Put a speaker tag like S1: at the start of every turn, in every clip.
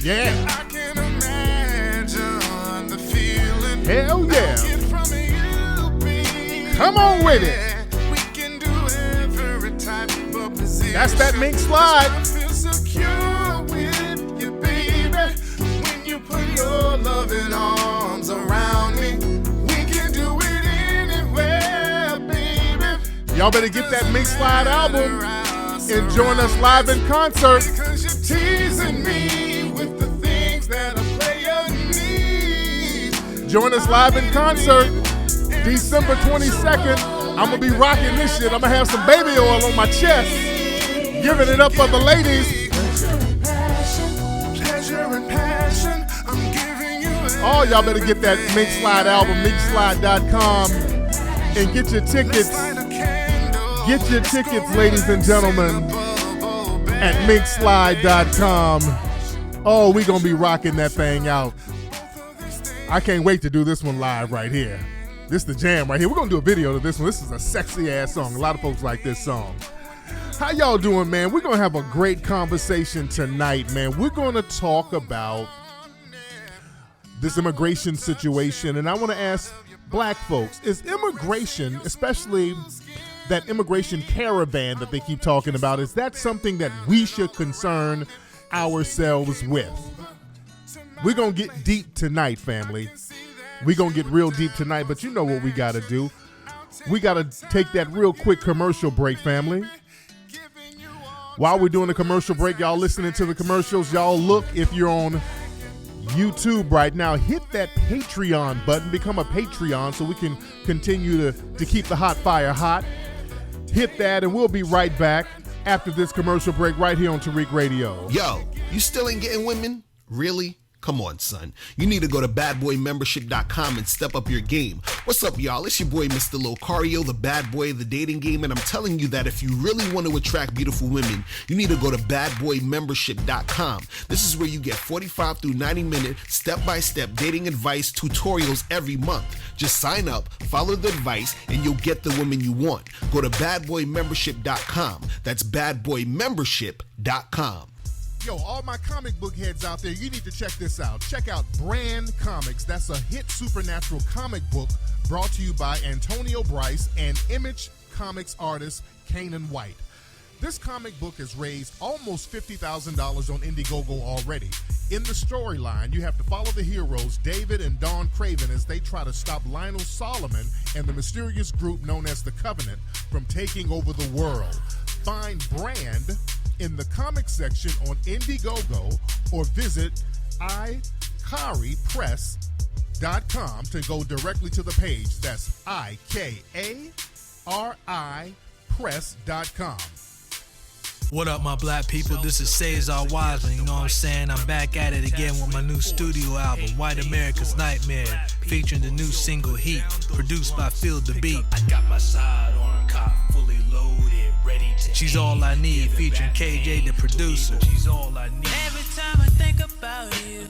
S1: Yeah.
S2: I can imagine the feeling.
S1: Hell yeah.
S2: I get from you, baby.
S1: Come on with it.
S2: We can do every type of position.
S1: That's that Mink slide.
S2: I feel secure with you, baby. When you put your loving arms around me, we can do it anywhere, baby.
S1: Y'all better get that Mink Slide album and join us live in concert.
S2: Because you're teasing me with the things that a player needs.
S1: Join us live in concert December 22nd. I'm going to be rocking this shit. I'm going to have some baby oil on my chest, giving it up for the ladies.
S2: Pleasure and passion, I'm giving you
S1: Oh, y'all better get that Mink Slide album, minkslide.com, and get your tickets. Get your tickets, ladies and gentlemen, at minkslide.com. Oh, we going to be rocking that thing out. I can't wait to do this one live right here. This is the jam right here. We're going to do a video to this one. This is a sexy-ass song. A lot of folks like this song. How y'all doing, man? We're going to have a great conversation tonight, man. We're going to talk about this immigration situation, and I want to ask black folks, is immigration, especially that immigration caravan that they keep talking about, is that something that we should concern ourselves with? We're going to get deep tonight, family. We're going to get real deep tonight, but you know what we got to do. We got to take that real quick commercial break, family. While we're doing the commercial break, y'all listening to the commercials, y'all look, if you're on YouTube right now, hit that Patreon button, become a Patreon so we can continue to keep the hot fire hot. Hit that, and we'll be right back after this commercial break right here on Tariq Radio.
S3: Yo, you still ain't getting women? Really? Come on, son. You need to go to badboymembership.com and step up your game. What's up, y'all? It's your boy, Mr. Locario, the bad boy of the dating game, and I'm telling you that if you really want to attract beautiful women, you need to go to badboymembership.com. This is where you get 45 through 90-minute step-by-step dating advice tutorials every month. Just sign up, follow the advice, and you'll get the woman you want. Go to badboymembership.com. That's badboymembership.com.
S1: Yo, all my comic book heads out there, you need to check this out. Check out Brand Comics. That's a hit supernatural comic book brought to you by Antonio Bryce and Image Comics artist Kanan White. This comic book has raised almost $50,000 on Indiegogo already. In the storyline, you have to follow the heroes David and Dawn Craven as they try to stop Lionel Solomon and the mysterious group known as the Covenant from taking over the world. Find Brand in the comic section on Indiegogo or visit ikaripress.com to go directly to the page. That's IKARI press.com.
S4: What up, my black people? This is Cesar Wiseman, you know what I'm saying? I'm back at it again with my new studio album, White America's Nightmare, featuring the new single Heat, produced by Feel the Beat.
S5: I got my sidearm cocked, fully loaded, ready to
S4: She's All I Need, featuring KJ the producer.
S5: She's all I need. Every time I think about you.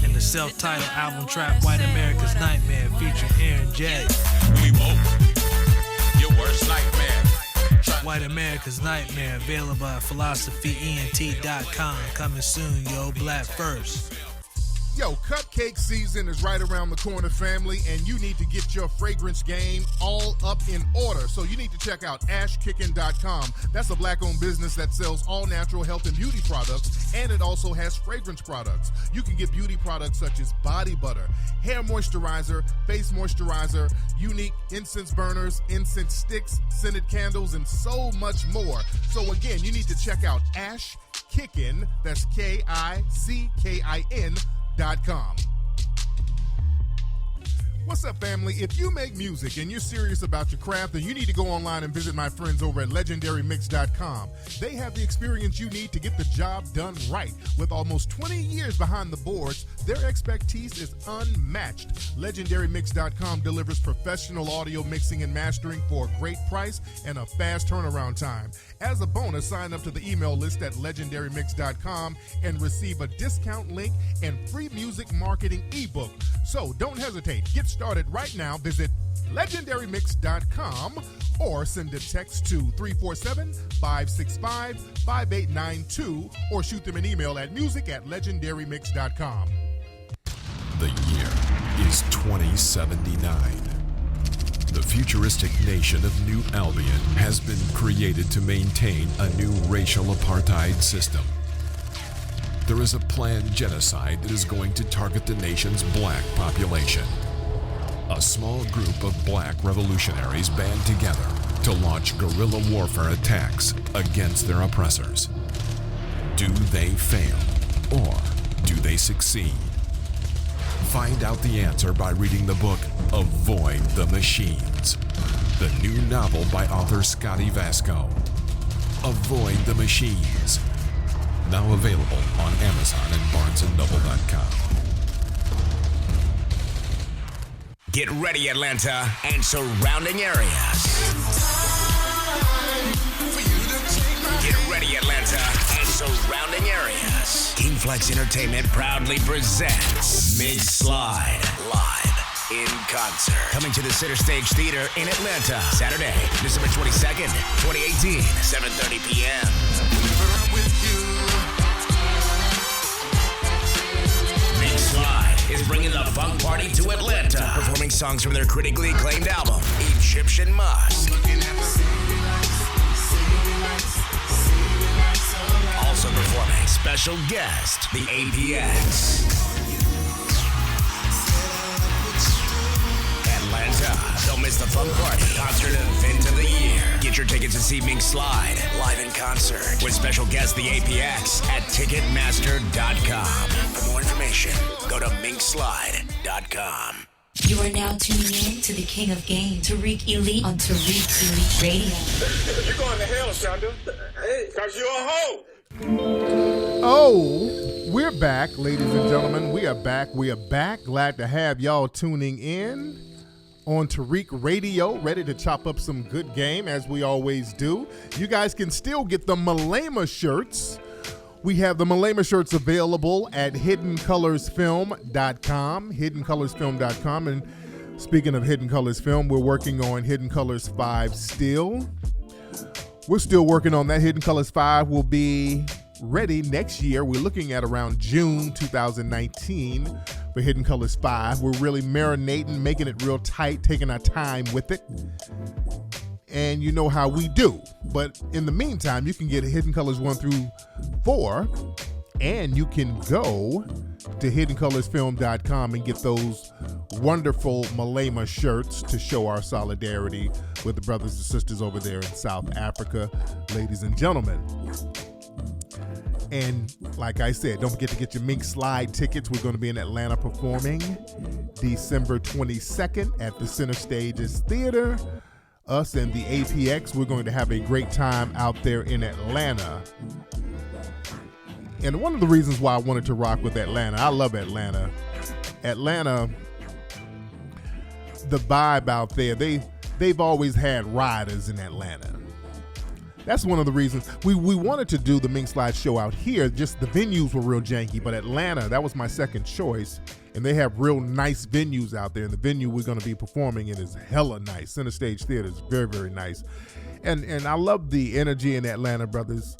S4: And the self-titled album track, White America's Nightmare, featuring Aaron J.
S6: We woke. Your worst nightmare.
S4: White America's Nightmare, available at philosophyent.com. Coming soon, yo, black first.
S1: Yo, cupcake season is right around the corner, family, and you need to get your fragrance game all up in order. So you need to check out ashkickin.com. That's a black-owned business that sells all natural health and beauty products, and it also has fragrance products. You can get beauty products such as body butter, hair moisturizer, face moisturizer, unique incense burners, incense sticks, scented candles, and so much more. So again, you need to check out ashkickin, that's KICKIN.com. What's up, family? If you make music and you're serious about your craft, then you need to go online and visit my friends over at legendarymix.com. They have the experience you need to get the job done right. With almost 20 years behind the boards, their expertise is unmatched. Legendarymix.com delivers professional audio mixing and mastering for a great price and a fast turnaround time. As a bonus, sign up to the email list at legendarymix.com and receive a discount link and free music marketing ebook. So don't hesitate. Get started right now, visit legendarymix.com or send a text to 347-565-5892 or shoot them an email at music@legendarymix.com.
S7: The year is 2079. The futuristic nation of New Albion has been created to maintain a new racial apartheid system. There is a planned genocide that is going to target the nation's black population. A small group of black revolutionaries band together to launch guerrilla warfare attacks against their oppressors. Do they fail, or do they succeed? Find out the answer by reading the book Avoid the Machines, the new novel by author Scotty Vasco. Avoid the Machines. Now available on Amazon and BarnesandNoble.com.
S8: Get ready, Atlanta and surrounding areas. Get ready, Atlanta and surrounding areas. King Flex Entertainment proudly presents Mink Slide live in concert. Coming to the Center Stage Theater in Atlanta, Saturday, December 22nd, 2018, 7:30 p.m. Mink Slide is bringing the funk party to Atlanta, performing songs from their critically acclaimed album, Egyptian Musk. Also performing special guest, the APX. Atlanta, don't miss the funk party, concert event of the year. Get your tickets to see Mink Slide live in concert with special guest, the APX, at Ticketmaster.com. For more information, go to minkslide.com.
S9: You are now tuning in to the King of Game, Tariq Elite on Tariq Elite Radio.
S10: You're going to hell, Shonda. Because you're a hoe.
S1: Oh, we're back, ladies and gentlemen. We are back. Glad to have y'all tuning in on Tariq Radio, ready to chop up some good game as we always do. You guys can still get the Malema shirts. We have the Malema shirts available at hiddencolorsfilm.com, hiddencolorsfilm.com. And speaking of Hidden Colors Film, we're working on Hidden Colors 5 still. We're still working on that. Hidden Colors 5 will be ready next year. We're looking at around June 2019 for Hidden Colors 5. We're really marinating, making it real tight, taking our time with it. And you know how we do. But in the meantime, you can get Hidden Colors 1 through 4, and you can go to hiddencolorsfilm.com and get those wonderful Malema shirts to show our solidarity with the brothers and sisters over there in South Africa, ladies and gentlemen. And like I said, don't forget to get your Mink Slide tickets. We're going to be in Atlanta performing December 22nd at the Center Stages Theater. Us and the APX, we're going to have a great time out there in Atlanta. And one of the reasons why I wanted to rock with Atlanta, I love Atlanta. Atlanta, the vibe out there, they've always had riders in Atlanta. That's one of the reasons we wanted to do the Mink Slide show out here. Just the venues were real janky, but Atlanta, that was my second choice. And they have real nice venues out there. And the venue we're going to be performing in is hella nice. Center Stage Theater is very, very nice. And I love the energy in Atlanta, brothers,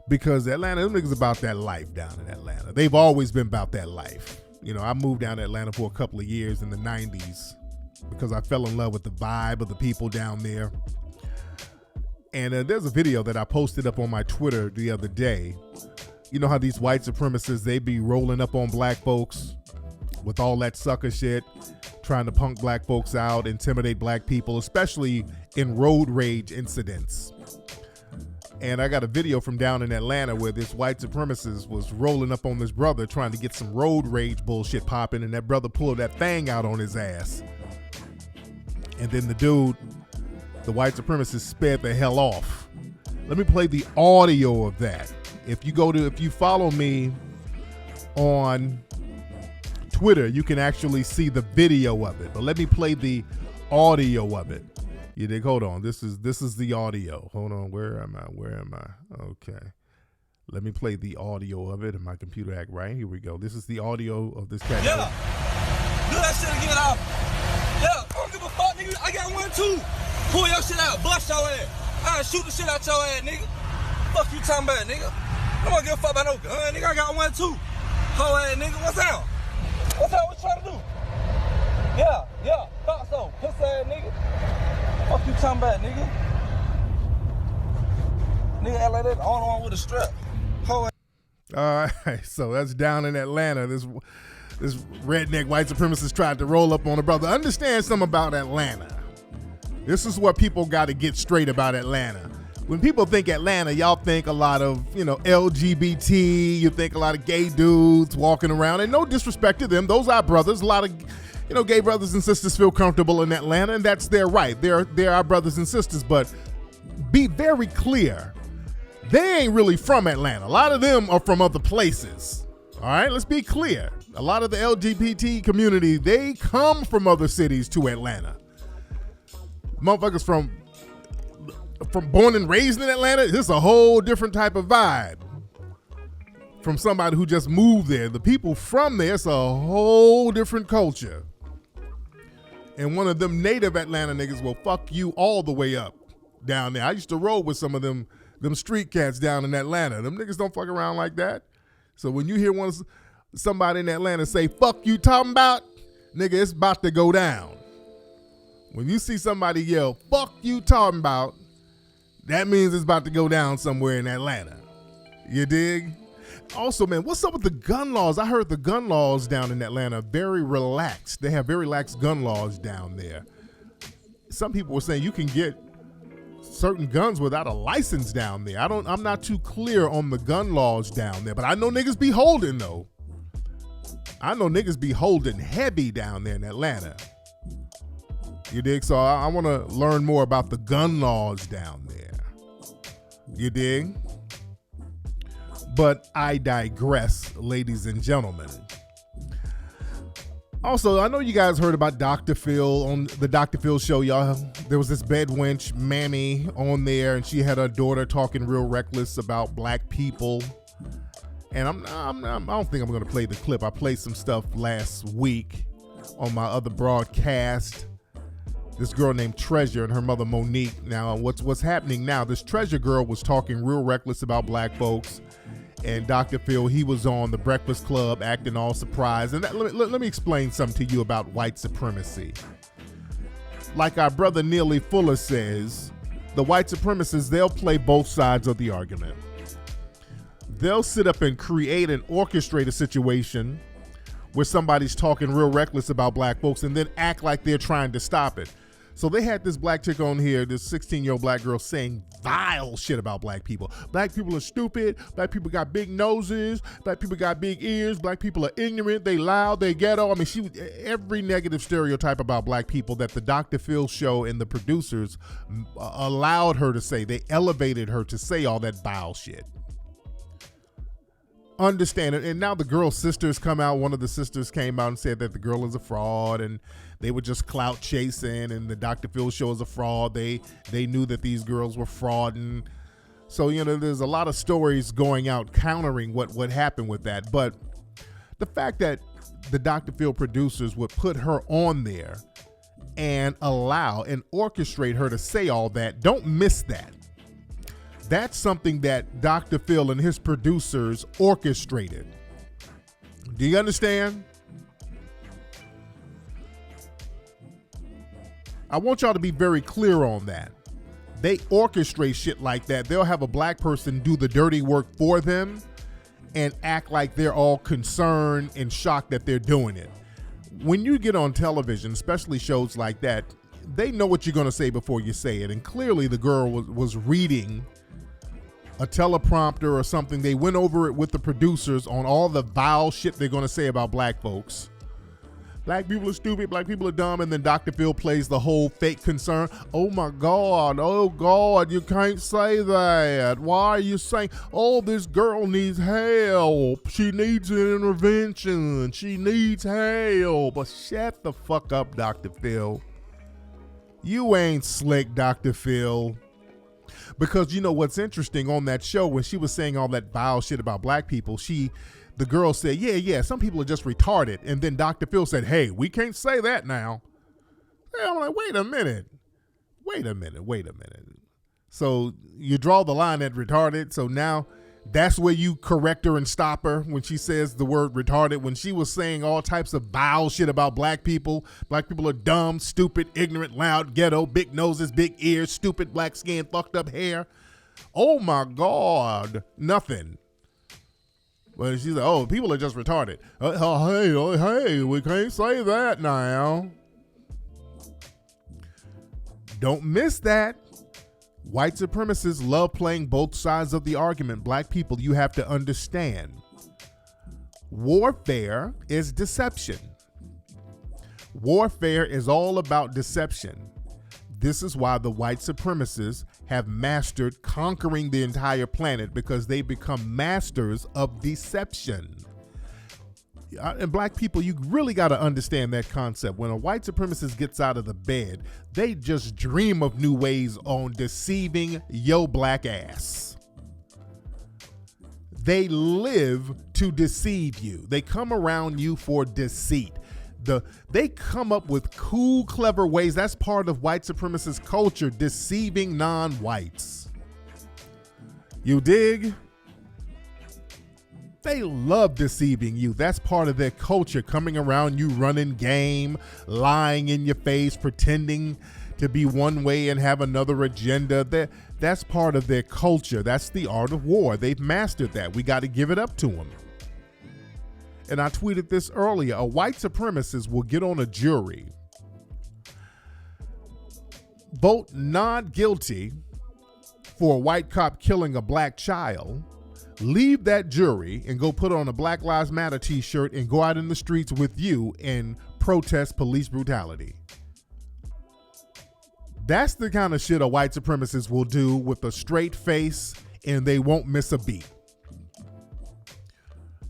S1: because Atlanta, them niggas about that life down in Atlanta. They've always been about that life. You know, I moved down to Atlanta for a couple of years in the 90s because I fell in love with the vibe of the people down there. And there's a video that I posted up on my Twitter the other day. You know how these white supremacists, they be rolling up on black folks with all that sucker shit, trying to punk black folks out, intimidate black people, especially in road rage incidents. And I got a video from down in Atlanta where this white supremacist was rolling up on this brother trying to get some road rage bullshit popping, and that brother pulled that thing out on his ass. And then the white supremacist sped the hell off. Let me play the audio of that. If you follow me on Twitter, you can actually see the video of it. But let me play the audio of it. You dig? Hold on. This is the audio. Hold on. Where am I? Okay. Let me play the audio of it. And my computer act right. Here we go. This is the audio of this cat.
S11: Yeah. Do that shit again, I'll. Yeah, I don't give a fuck, nigga. I got one too. Pull your shit out, bust your ass. I'll shoot the shit out your ass, nigga. Fuck you talking about, nigga. I don't give a fuck about no gun, nigga. I got one too. Whole ass, nigga. What's up? What's up? What you trying to do? Yeah. Thought so. Puss ass, nigga. Fuck you talking about, nigga. Nigga act like that the only one with a strap. Whole ass.
S1: All right, so that's down in Atlanta. This redneck white supremacist tried to roll up on a brother. Understand something about Atlanta. This is what people got to get straight about Atlanta. When people think Atlanta, y'all think a lot of, LGBT, you think a lot of gay dudes walking around, and no disrespect to them. Those are brothers. A lot of, gay brothers and sisters feel comfortable in Atlanta, and that's their right. They're our brothers and sisters, but be very clear. They ain't really from Atlanta. A lot of them are from other places. All right, let's be clear. A lot of the LGBT community, they come from other cities to Atlanta. Motherfuckers from born and raised in Atlanta, this is a whole different type of vibe from somebody who just moved there. The people from there, it's a whole different culture. And one of them native Atlanta niggas will fuck you all the way up down there. I used to roll with some of them street cats down in Atlanta. Them niggas don't fuck around like that. So when you hear somebody in Atlanta say, fuck you talking about, nigga, it's about to go down. When you see somebody yell, fuck you talking about, that means it's about to go down somewhere in Atlanta. You dig? Also, man, what's up with the gun laws? I heard the gun laws down in Atlanta are very relaxed. They have very lax gun laws down there. Some people were saying you can get certain guns without a license down there. I'm not too clear on the gun laws down there, but I know niggas be holding though. I know niggas be holding heavy down there in Atlanta. You dig? So I want to learn more about the gun laws down there. You dig? But I digress, ladies and gentlemen. Also, I know you guys heard about Dr. Phil on the Dr. Phil show, y'all. There was this bed wench, Mammy, on there, and she had her daughter talking real reckless about black people. And I don't think I'm going to play the clip. I played some stuff last week on my other broadcast. This girl named Treasure and her mother Monique. Now, what's happening now, this Treasure girl was talking real reckless about black folks. And Dr. Phil, he was on the Breakfast Club acting all surprised. And let me explain something to you about white supremacy. Like our brother Neely Fuller says, the white supremacists, they'll play both sides of the argument. They'll sit up and create and orchestrate a situation where somebody's talking real reckless about black folks and then act like they're trying to stop it. So they had this black chick on here, this 16-year-old black girl saying vile shit about black people. Black people are stupid. Black people got big noses. Black people got big ears. Black people are ignorant. They loud. They ghetto. I mean, she every negative stereotype about black people that the Dr. Phil show and the producers allowed her to say. They elevated her to say all that vile shit. Understand it. And now the girl's sisters come out. One of the sisters came out and said that the girl is a fraud and they were just clout chasing and the Dr. Phil show is a fraud. They knew that these girls were frauding. So, there's a lot of stories going out countering what happened with that. But the fact that the Dr. Phil producers would put her on there and allow and orchestrate her to say all that, don't miss that. That's something that Dr. Phil and his producers orchestrated. Do you understand? I want y'all to be very clear on that. They orchestrate shit like that. They'll have a black person do the dirty work for them and act like they're all concerned and shocked that they're doing it. When you get on television, especially shows like that, they know what you're going to say before you say it. And clearly the girl was reading a teleprompter or something. They went over it with the producers on all the vile shit they're going to say about black folks. Black people are stupid, black people are dumb, and then Dr. Phil plays the whole fake concern. Oh my God, you can't say that. Why are you saying, this girl needs help. She needs an intervention. She needs help. But shut the fuck up, Dr. Phil. You ain't slick, Dr. Phil. Because you know what's interesting on that show, when she was saying all that vile shit about black people, the girl said, yeah, some people are just retarded. And then Dr. Phil said, hey, we can't say that now. And I'm like, wait a minute. So you draw the line at retarded. So now that's where you correct her and stop her when she says the word retarded. When she was saying all types of vile shit about black people are dumb, stupid, ignorant, loud, ghetto, big noses, big ears, stupid, black skin, fucked up hair. Oh my God, nothing. But she's like, oh, people are just retarded. Hey, we can't say that now. Don't miss that. White supremacists love playing both sides of the argument. Black people, you have to understand. Warfare is deception. Warfare is all about deception. This is why the white supremacists have mastered conquering the entire planet, because they become masters of deception. And black people, you really got to understand that concept. When a white supremacist gets out of the bed, they just dream of new ways on deceiving your black ass. They live to deceive you. They come around you for deceit. They come up with cool, clever ways. That's part of white supremacist culture, deceiving non-whites. You dig? They love deceiving you. That's part of their culture, coming around you, running game, lying in your face, pretending to be one way and have another agenda. That's part of their culture. That's the art of war. They've mastered that. We got to give it up to them. And I tweeted this earlier. A white supremacist will get on a jury, vote not guilty for a white cop killing a black child, leave that jury and go put on a Black Lives Matter t-shirt and go out in the streets with you and protest police brutality. That's the kind of shit a white supremacist will do with a straight face, and they won't miss a beat.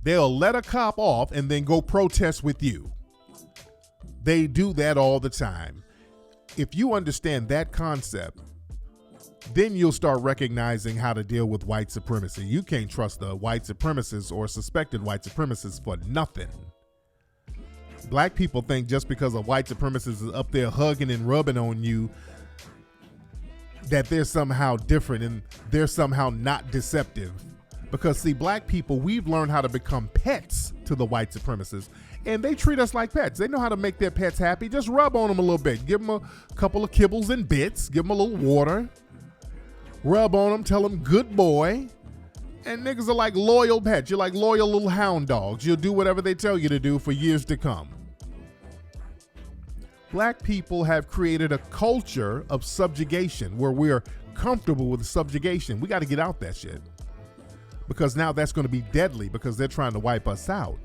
S1: They'll let a cop off and then go protest with you. They do that all the time. If you understand that concept, then you'll start recognizing how to deal with white supremacy. You can't trust a white supremacist or suspected white supremacist for nothing. Black people think just because a white supremacist is up there hugging and rubbing on you that they're somehow different and they're somehow not deceptive. Because see, black people, we've learned how to become pets to the white supremacists, and they treat us like pets. They know how to make their pets happy. Just rub on them a little bit. Give them a couple of kibbles and bits. Give them a little water. Rub on them, tell them good boy. And niggas are like loyal pets. You're like loyal little hound dogs. You'll do whatever they tell you to do for years to come. Black people have created a culture of subjugation where we're comfortable with subjugation. We got to get out that shit. Because now that's going to be deadly because they're trying to wipe us out.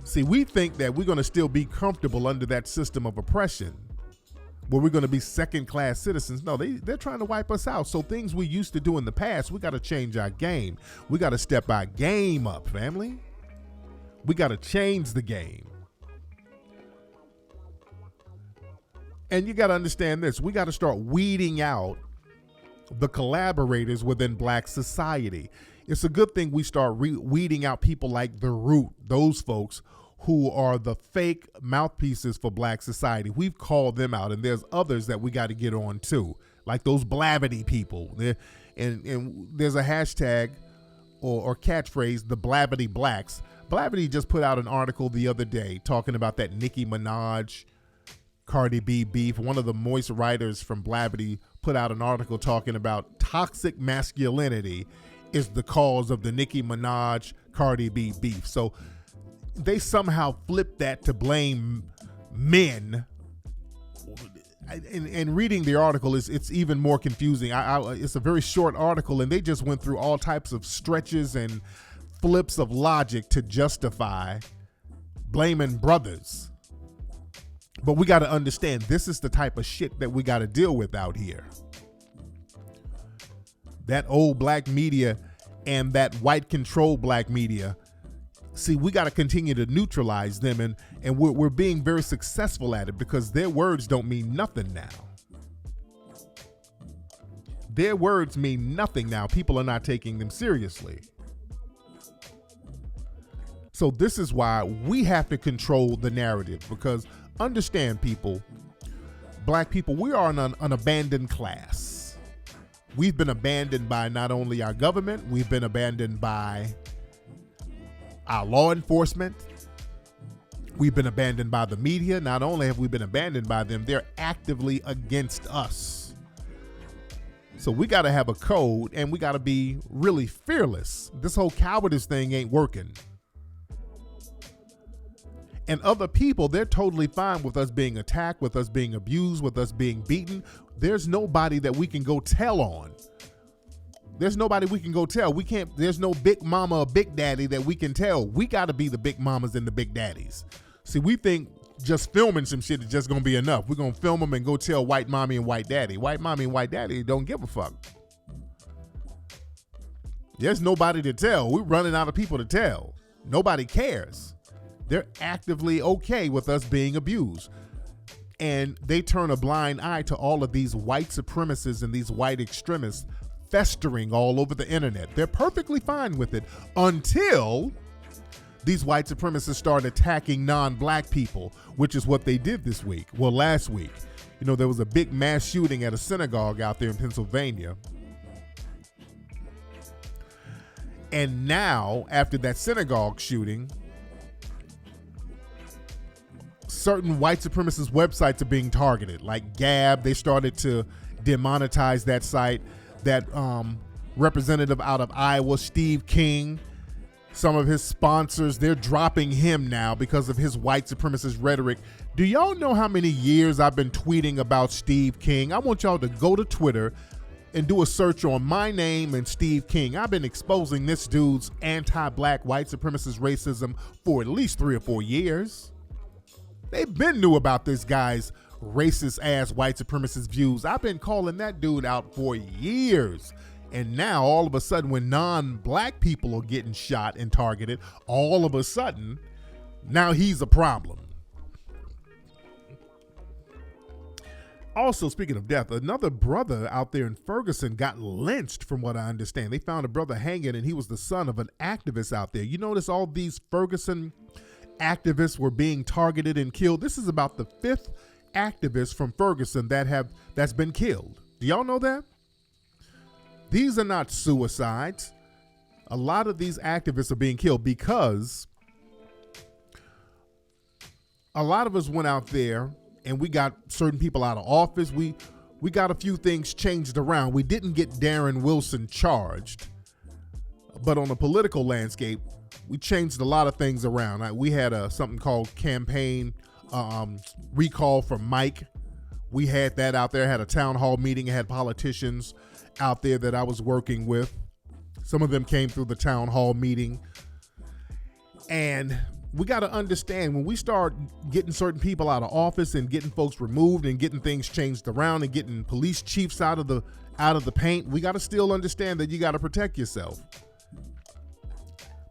S1: See, we think that we're going to still be comfortable under that system of oppression where we're going to be second-class citizens. No, they're trying to wipe us out. So things we used to do in the past, we got to change our game. We got to step our game up, family. We got to change the game. And you got to understand this. We got to start weeding out the collaborators within black society. It's a good thing we start weeding out people like The Root, those folks who are the fake mouthpieces for black society. We've called them out, and there's others that we got to get on too, like those Blavity people. And there's a hashtag or catchphrase, the Blavity Blacks. Blavity just put out an article the other day talking about that Nicki Minaj, Cardi B beef. One of the moist writers from Blavity put out an article talking about toxic masculinity is the cause of the Nicki Minaj, Cardi B beef. So they somehow flipped that to blame men. And reading the article, it's even more confusing. It's a very short article, and they just went through all types of stretches and flips of logic to justify blaming brothers. But we got to understand, this is the type of shit that we got to deal with out here. That old black media and that white controlled black media. See, we got to continue to neutralize them, and we're being very successful at it because their words don't mean nothing now. Their words mean nothing now. People are not taking them seriously. So this is why we have to control the narrative, because understand, people, black people, we are an abandoned class. We've been abandoned by not only our government, we've been abandoned by our law enforcement. We've been abandoned by the media. Not only have we been abandoned by them, they're actively against us. So we got to have a code, and we got to be really fearless. This whole cowardice thing ain't working. And other people, they're totally fine with us being attacked, with us being abused, with us being beaten. There's nobody that we can go tell on. There's nobody we can go tell. We can't, there's no big mama or big daddy that we can tell. We got to be the big mamas and the big daddies. See, we think just filming some shit is just going to be enough. We're going to film them and go tell white mommy and white daddy. White mommy and white daddy don't give a fuck. There's nobody to tell. We're running out of people to tell. Nobody cares. They're actively okay with us being abused. And they turn a blind eye to all of these white supremacists and these white extremists festering all over the internet. They're perfectly fine with it until these white supremacists start attacking non-black people, which is what they did this week. Well, last week. You know, there was a big mass shooting at a synagogue out there in Pennsylvania. And now, after that synagogue shooting, certain white supremacist websites are being targeted, like Gab. They started to demonetize that site. That representative out of Iowa, Steve King, some of his sponsors, they're dropping him now because of his white supremacist rhetoric. Do y'all know how many years I've been tweeting about Steve King? I want y'all to go to Twitter and do a search on my name and Steve King. I've been exposing this dude's anti-black white supremacist racism for at least 3 or 4 years. They've been knew about this guy's racist ass white supremacist views. I've been calling that dude out for years. And now all of a sudden, when non-black people are getting shot and targeted, all of a sudden, now he's a problem. Also, speaking of death, another brother out there in Ferguson got lynched, from what I understand. They found a brother hanging, and he was the son of an activist out there. You notice all these Ferguson activists were being targeted and killed. This is about the 5th activist from Ferguson that's been killed. Do y'all know that? These are not suicides. A lot of these activists are being killed because a lot of us went out there and we got certain people out of office. We got a few things changed around. We didn't get Darren Wilson charged, but on the political landscape, we changed a lot of things around. We had something called campaign recall from Mike. We had that out there, had a town hall meeting, had politicians out there that I was working with. Some of them came through the town hall meeting. And we got to understand, when we start getting certain people out of office and getting folks removed and getting things changed around and getting police chiefs out of the paint, we got to still understand that you got to protect yourself.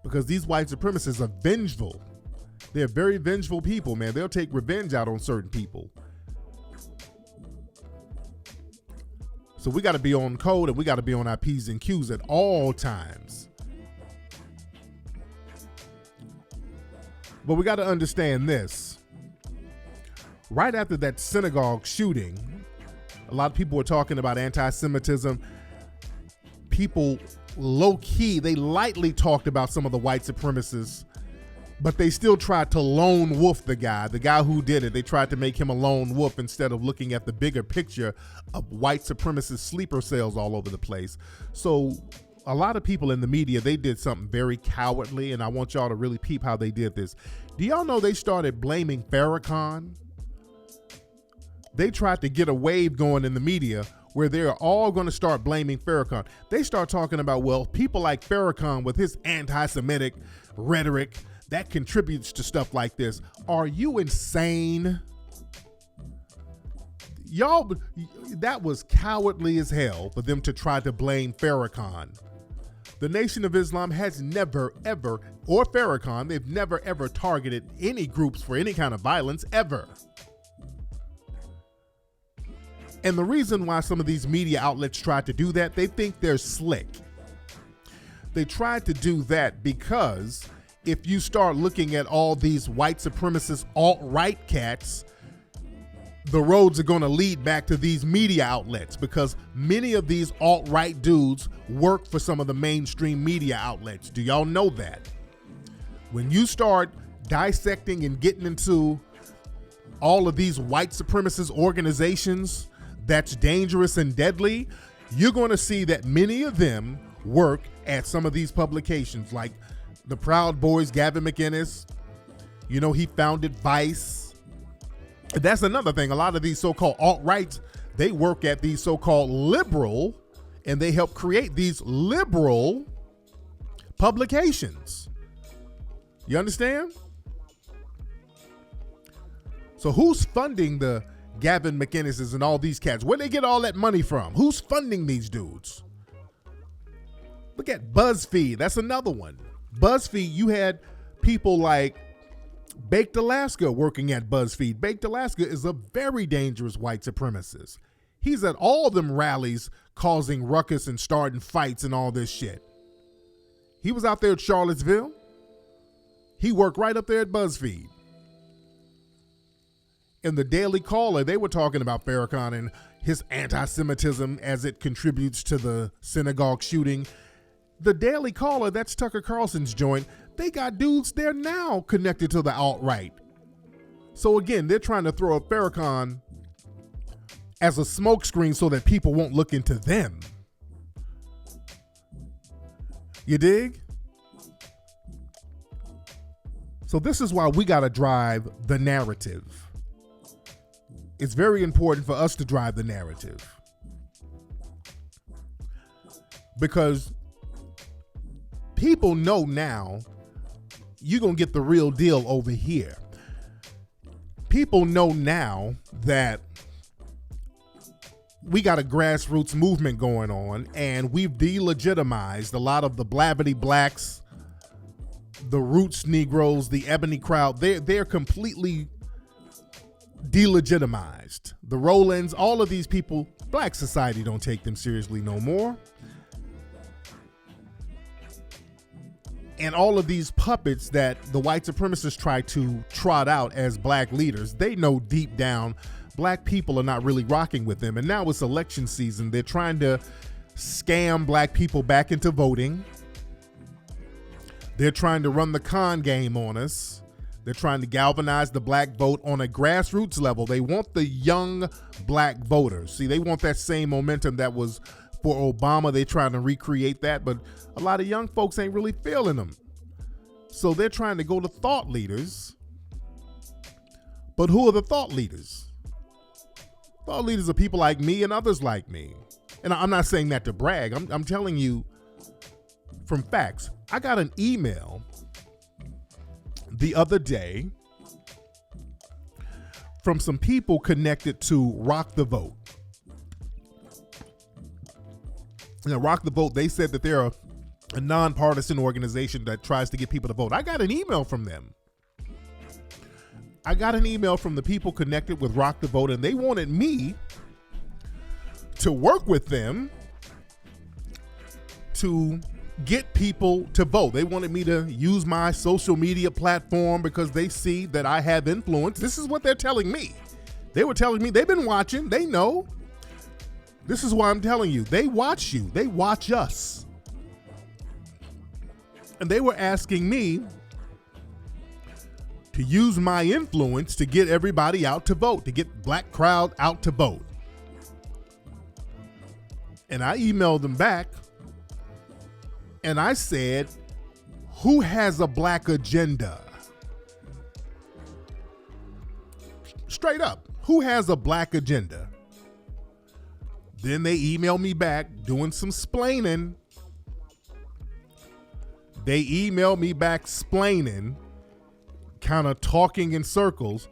S1: Because these white supremacists are vengeful. They're very vengeful people, man. They'll take revenge out on certain people. So we got to be on code, and we got to be on our P's and Q's at all times. But we got to understand this. Right after that synagogue shooting, a lot of people were talking about anti-Semitism. People low-key, they lightly talked about some of the white supremacists, but they still tried to lone wolf the guy who did it. They tried to make him a lone wolf instead of looking at the bigger picture of white supremacist sleeper cells all over the place. So a lot of people in the media, they did something very cowardly, and I want y'all to really peep how they did this. Do y'all know they started blaming Farrakhan? They tried to get a wave going in the media where they're all going to start blaming Farrakhan. They start talking about, well, people like Farrakhan with his anti-Semitic rhetoric, that contributes to stuff like this. Are you insane? Y'all, that was cowardly as hell for them to try to blame Farrakhan. The Nation of Islam has never, ever, or Farrakhan, they've never, ever targeted any groups for any kind of violence, ever. And the reason why some of these media outlets tried to do that, they think they're slick. They tried to do that because if you start looking at all these white supremacist alt-right cats, the roads are going to lead back to these media outlets, because many of these alt-right dudes work for some of the mainstream media outlets. Do y'all know that? When you start dissecting and getting into all of these white supremacist organizations that's dangerous and deadly, you're going to see that many of them work at some of these publications, like the Proud Boys, Gavin McInnes. You know, he founded Vice. That's another thing. A lot of these so-called alt-rights, they work at these so-called liberal, and they help create these liberal publications. You understand? So who's funding the Gavin McInneses and all these cats? Where they get all that money from? Who's funding these dudes? Look at BuzzFeed. That's another one. BuzzFeed, you had people like Baked Alaska working at BuzzFeed. Baked Alaska is a very dangerous white supremacist. He's at all them rallies causing ruckus and starting fights and all this shit. He was out there at Charlottesville. He worked right up there at BuzzFeed. In the Daily Caller, they were talking about Farrakhan and his anti-Semitism as it contributes to the synagogue shooting. The Daily Caller, that's Tucker Carlson's joint, they got dudes there now connected to the alt-right. So again, they're trying to throw a Farrakhan as a smokescreen so that people won't look into them. You dig? So this is why we got to drive the narrative. It's very important for us to drive the narrative, because people know now you're going to get the real deal over here. People know now that we got a grassroots movement going on, and we've delegitimized a lot of the Blabbity Blacks, the Roots Negroes, the Ebony crowd. They're completely delegitimized. The Rollins, all of these people, black society don't take them seriously no more. And all of these puppets that the white supremacists try to trot out as black leaders, they know deep down black people are not really rocking with them. And now it's election season. They're trying to scam black people back into voting. They're trying to run the con game on us. They're trying to galvanize the black vote on a grassroots level. They want the young black voters. See, they want that same momentum that was for Obama. They're trying to recreate that, but a lot of young folks ain't really feeling them. So they're trying to go to thought leaders. But who are the thought leaders? Thought leaders are people like me and others like me. And I'm not saying that to brag. I'm telling you from facts. I got an email the other day from some people connected to Rock the Vote. Now, Rock the Vote, they said that they're a nonpartisan organization that tries to get people to vote. I got an email from them. I got an email from the people connected with Rock the Vote, and they wanted me to work with them to get people to vote. They wanted me to use my social media platform because they see that I have influence. This is what they're telling me. They were telling me they've been watching. They know. This is why I'm telling you. They watch you. They watch us. And they were asking me to use my influence to get everybody out to vote, to get black crowd out to vote. And I emailed them back. And I said, who has a black agenda? Straight up, who has a black agenda? Then they emailed me back doing some splaining. They emailed me back splaining, kind of talking in circles,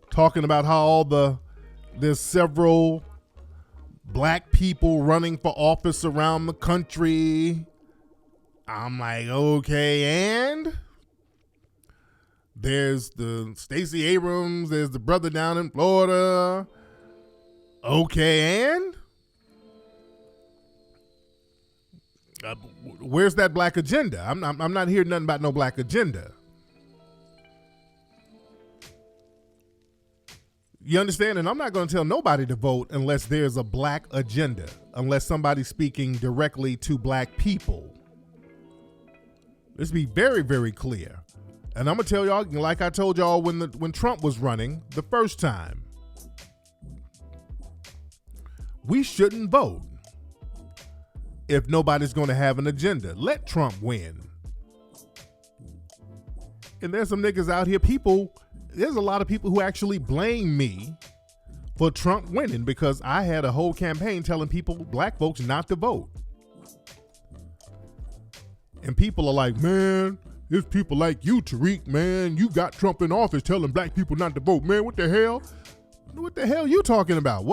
S1: talking about how there's several black people running for office around the country. I'm like, okay, and there's the Stacey Abrams, there's the brother down in Florida. Okay, and Where's that black agenda? I'm not hearing nothing about no black agenda. You understand? And I'm not going to tell nobody to vote unless there's a black agenda, unless somebody's speaking directly to black people. Let's be very, very clear. And I'm going to tell y'all, like I told y'all when Trump was running the first time, we shouldn't vote if nobody's going to have an agenda. Let Trump win. And there's some niggas out here, there's a lot of people who actually blame me for Trump winning because I had a whole campaign telling people, black folks, not to vote. And people are like, man, there's people like you, Tariq, man. You got Trump in office telling black people not to vote. Man, what the hell? What the hell you talking about?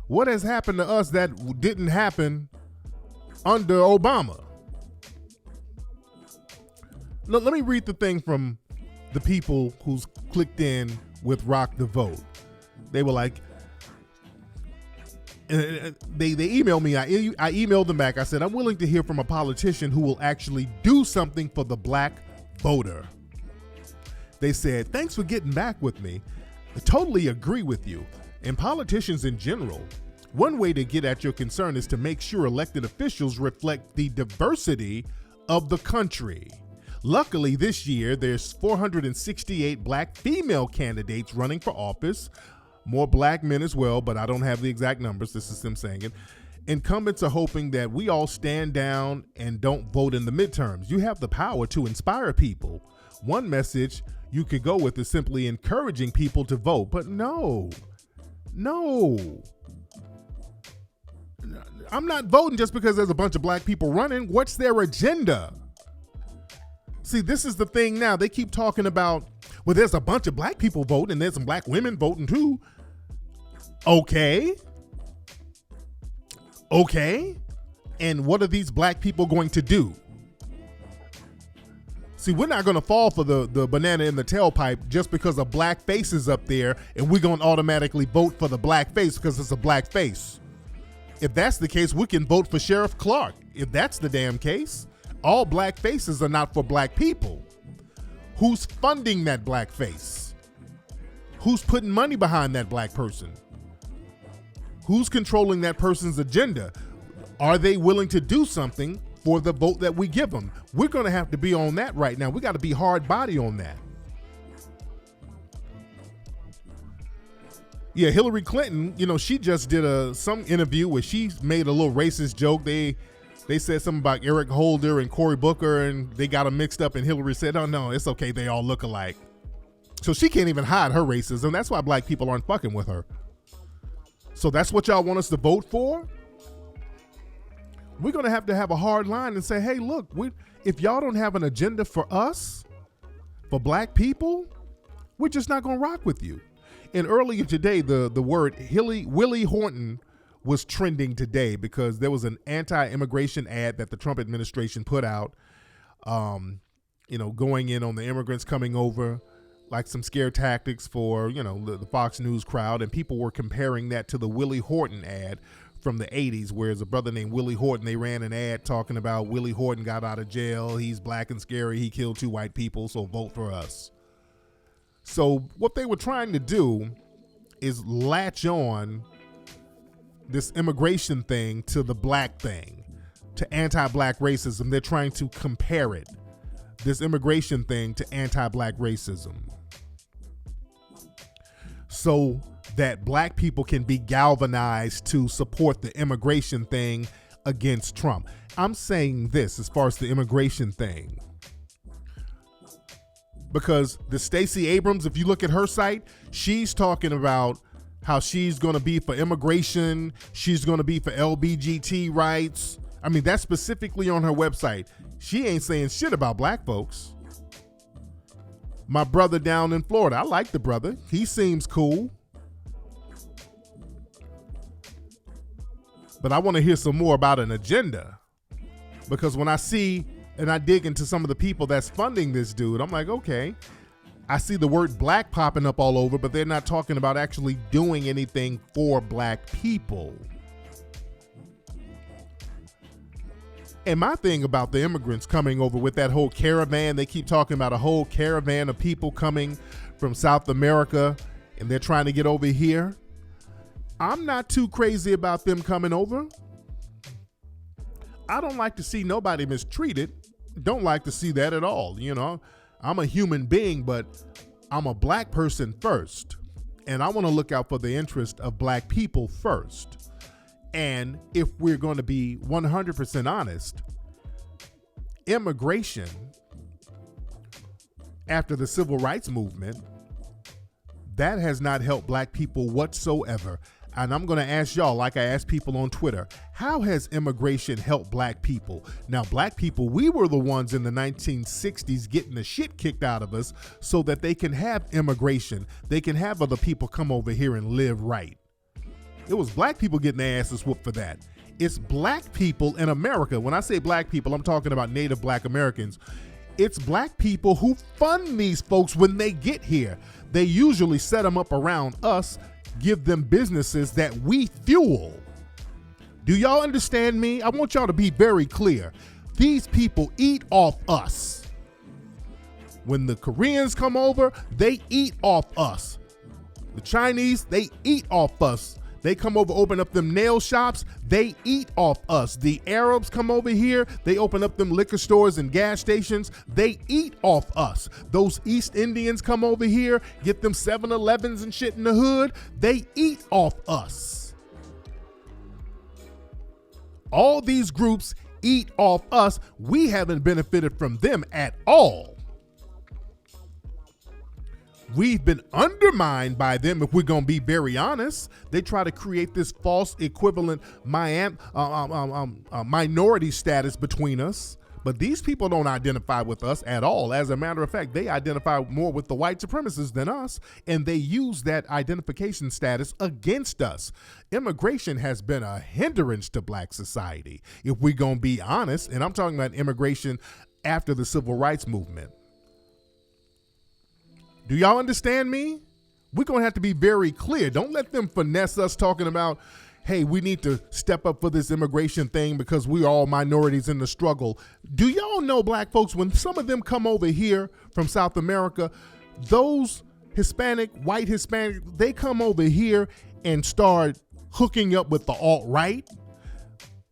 S1: What has happened to us that didn't happen under Obama? Let me read the thing from the people who's clicked in with Rock the Vote. They were like, they emailed me. I emailed them back. I said, I'm willing to hear from a politician who will actually do something for the black voter. They said, thanks for getting back with me. I totally agree with you. And politicians in general, one way to get at your concern is to make sure elected officials reflect the diversity of the country. Luckily, this year, there's 468 black female candidates running for office, more black men as well, but I don't have the exact numbers. This is them saying it. Incumbents are hoping that we all stand down and don't vote in the midterms. You have the power to inspire people. One message you could go with is simply encouraging people to vote, but no. I'm not voting just because there's a bunch of black people running. What's their agenda? See, this is the thing now. They keep talking about, well, there's a bunch of black people voting and there's some black women voting too. Okay. And what are these black people going to do? See, we're not going to fall for the banana in the tailpipe just because a black face is up there and we're going to automatically vote for the black face because it's a black face. If that's the case, we can vote for Sheriff Clark. If that's the damn case, all black faces are not for black people. Who's funding that black face? Who's putting money behind that black person? Who's controlling that person's agenda? Are they willing to do something for the vote that we give them? We're going to have to be on that right now. We got to be hard body on that. Yeah, Hillary Clinton, she just did some interview where she made a little racist joke. They said something about Eric Holder and Cory Booker, and they got them mixed up, and Hillary said, oh, no, it's okay. They all look alike. So she can't even hide her racism. That's why black people aren't fucking with her. So that's what y'all want us to vote for? We're going to have a hard line and say, hey, look, if y'all don't have an agenda for us, for black people, we're just not going to rock with you. And earlier today, the word Willie Horton was trending today because there was an anti-immigration ad that the Trump administration put out, going in on the immigrants coming over, like some scare tactics for, the Fox News crowd. And people were comparing that to the Willie Horton ad from the 80s, where there's a brother named Willie Horton. They ran an ad talking about Willie Horton got out of jail. He's black and scary. He killed 2 white people, so vote for us. So what they were trying to do is latch on this immigration thing to the black thing, to anti-black racism. They're trying to compare it, this immigration thing, to anti-black racism, so that black people can be galvanized to support the immigration thing against Trump. I'm saying this as far as the immigration thing, because the Stacey Abrams, if you look at her site, she's talking about how she's going to be for immigration. She's going to be for LGBT rights. I mean, that's specifically on her website. She ain't saying shit about black folks. My brother down in Florida, I like the brother. He seems cool. But I want to hear some more about an agenda, because when I see and I dig into some of the people that's funding this dude, I'm like, okay, I see the word black popping up all over, but they're not talking about actually doing anything for black people. And my thing about the immigrants coming over with that whole caravan, they keep talking about a whole caravan of people coming from South America and they're trying to get over here. I'm not too crazy about them coming over. I don't like to see nobody mistreated. Don't like to see that at all. You know, I'm a human being, but I'm a black person first. And I want to look out for the interest of black people first. And if we're going to be 100% honest, immigration after the civil rights movement, that has not helped black people whatsoever. And I'm going to ask y'all, like I asked people on Twitter, how has immigration helped black people? Now, black people, we were the ones in the 1960s getting the shit kicked out of us so that they can have immigration. They can have other people come over here and live right. It was black people getting their asses whooped for that. It's black people in America. When I say black people, I'm talking about native black Americans. It's black people who fund these folks when they get here. They usually set them up around us, give them businesses that we fuel. Do y'all understand me? I want y'all to be very clear. These people eat off us. When the Koreans come over, they eat off us. The Chinese, they eat off us. They come over, open up them nail shops, they eat off us. The Arabs come over here, they open up them liquor stores and gas stations, they eat off us. Those East Indians come over here, get them 7-Elevens and shit in the hood, they eat off us. All these groups eat off us. We haven't benefited from them at all. We've been undermined by them, if we're going to be very honest. They try to create this false equivalent minority status between us. But these people don't identify with us at all. As a matter of fact, they identify more with the white supremacists than us, and they use that identification status against us. Immigration has been a hindrance to black society, if we're going to be honest. And I'm talking about immigration after the civil rights movement. Do y'all understand me? We're going to have to be very clear. Don't let them finesse us talking about, hey, we need to step up for this immigration thing because we're all minorities in the struggle. Do y'all know, black folks, when some of them come over here from South America, those white Hispanic, they come over here and start hooking up with the alt-right.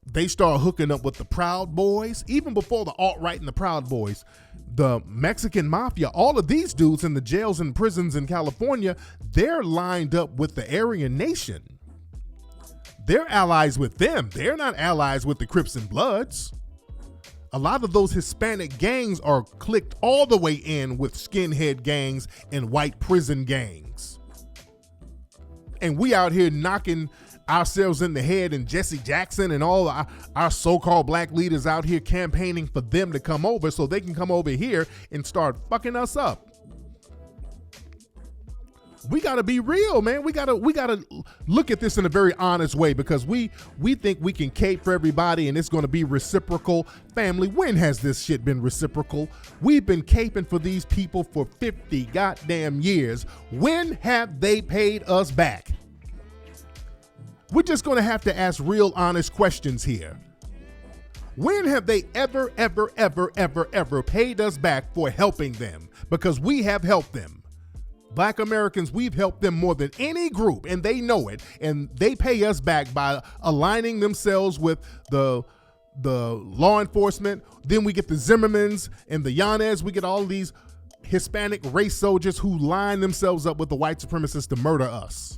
S1: They start hooking up with the Proud Boys. Even before the alt-right and the Proud Boys, the Mexican mafia, all of these dudes in the jails and prisons in California, they're lined up with the Aryan Nation. They're allies with them. They're not allies with the Crips and Bloods. A lot of those Hispanic gangs are clicked all the way in with skinhead gangs and white prison gangs. And we out here knocking ourselves in the head, and Jesse Jackson and all our so-called black leaders out here campaigning for them to come over so they can come over here and start fucking us up. We got to be real, man. We got to look at this in a very honest way, because we think we can cape for everybody and it's going to be reciprocal. Family, when has this shit been reciprocal? We've been caping for these people for 50 goddamn years. When have they paid us back? We're just going to have to ask real honest questions here. When have they ever paid us back for helping them? Because we have helped them. Black Americans, we've helped them more than any group, and they know it. And they pay us back by aligning themselves with the law enforcement. Then we get the Zimmermans and the Yanez. We get all of these Hispanic race soldiers who line themselves up with the white supremacists to murder us.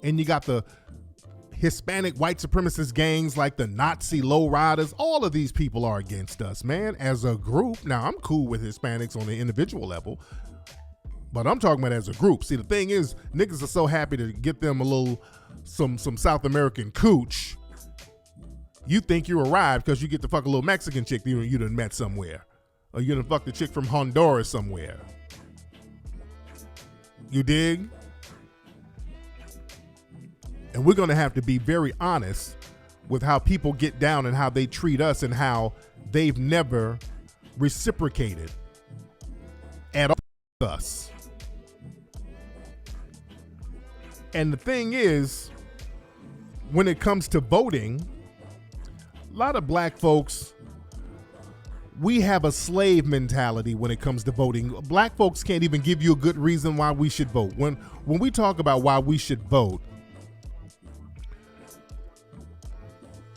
S1: And you got the Hispanic white supremacist gangs like the Nazi lowriders. All of these people are against us, man, as a group. Now, I'm cool with Hispanics on the individual level, but I'm talking about as a group. See, the thing is, niggas are so happy to get them some South American cooch. You think you arrived because you get to fuck a little Mexican chick you done met somewhere. Or you done fuck the chick from Honduras somewhere. You dig? And we're going to have to be very honest with how people get down and how they treat us and how they've never reciprocated at all with us. And the thing is, when it comes to voting, lot of black folks, we have a slave mentality when it comes to voting. Black folks can't even give you a good reason why we should vote. When we talk about why we should vote,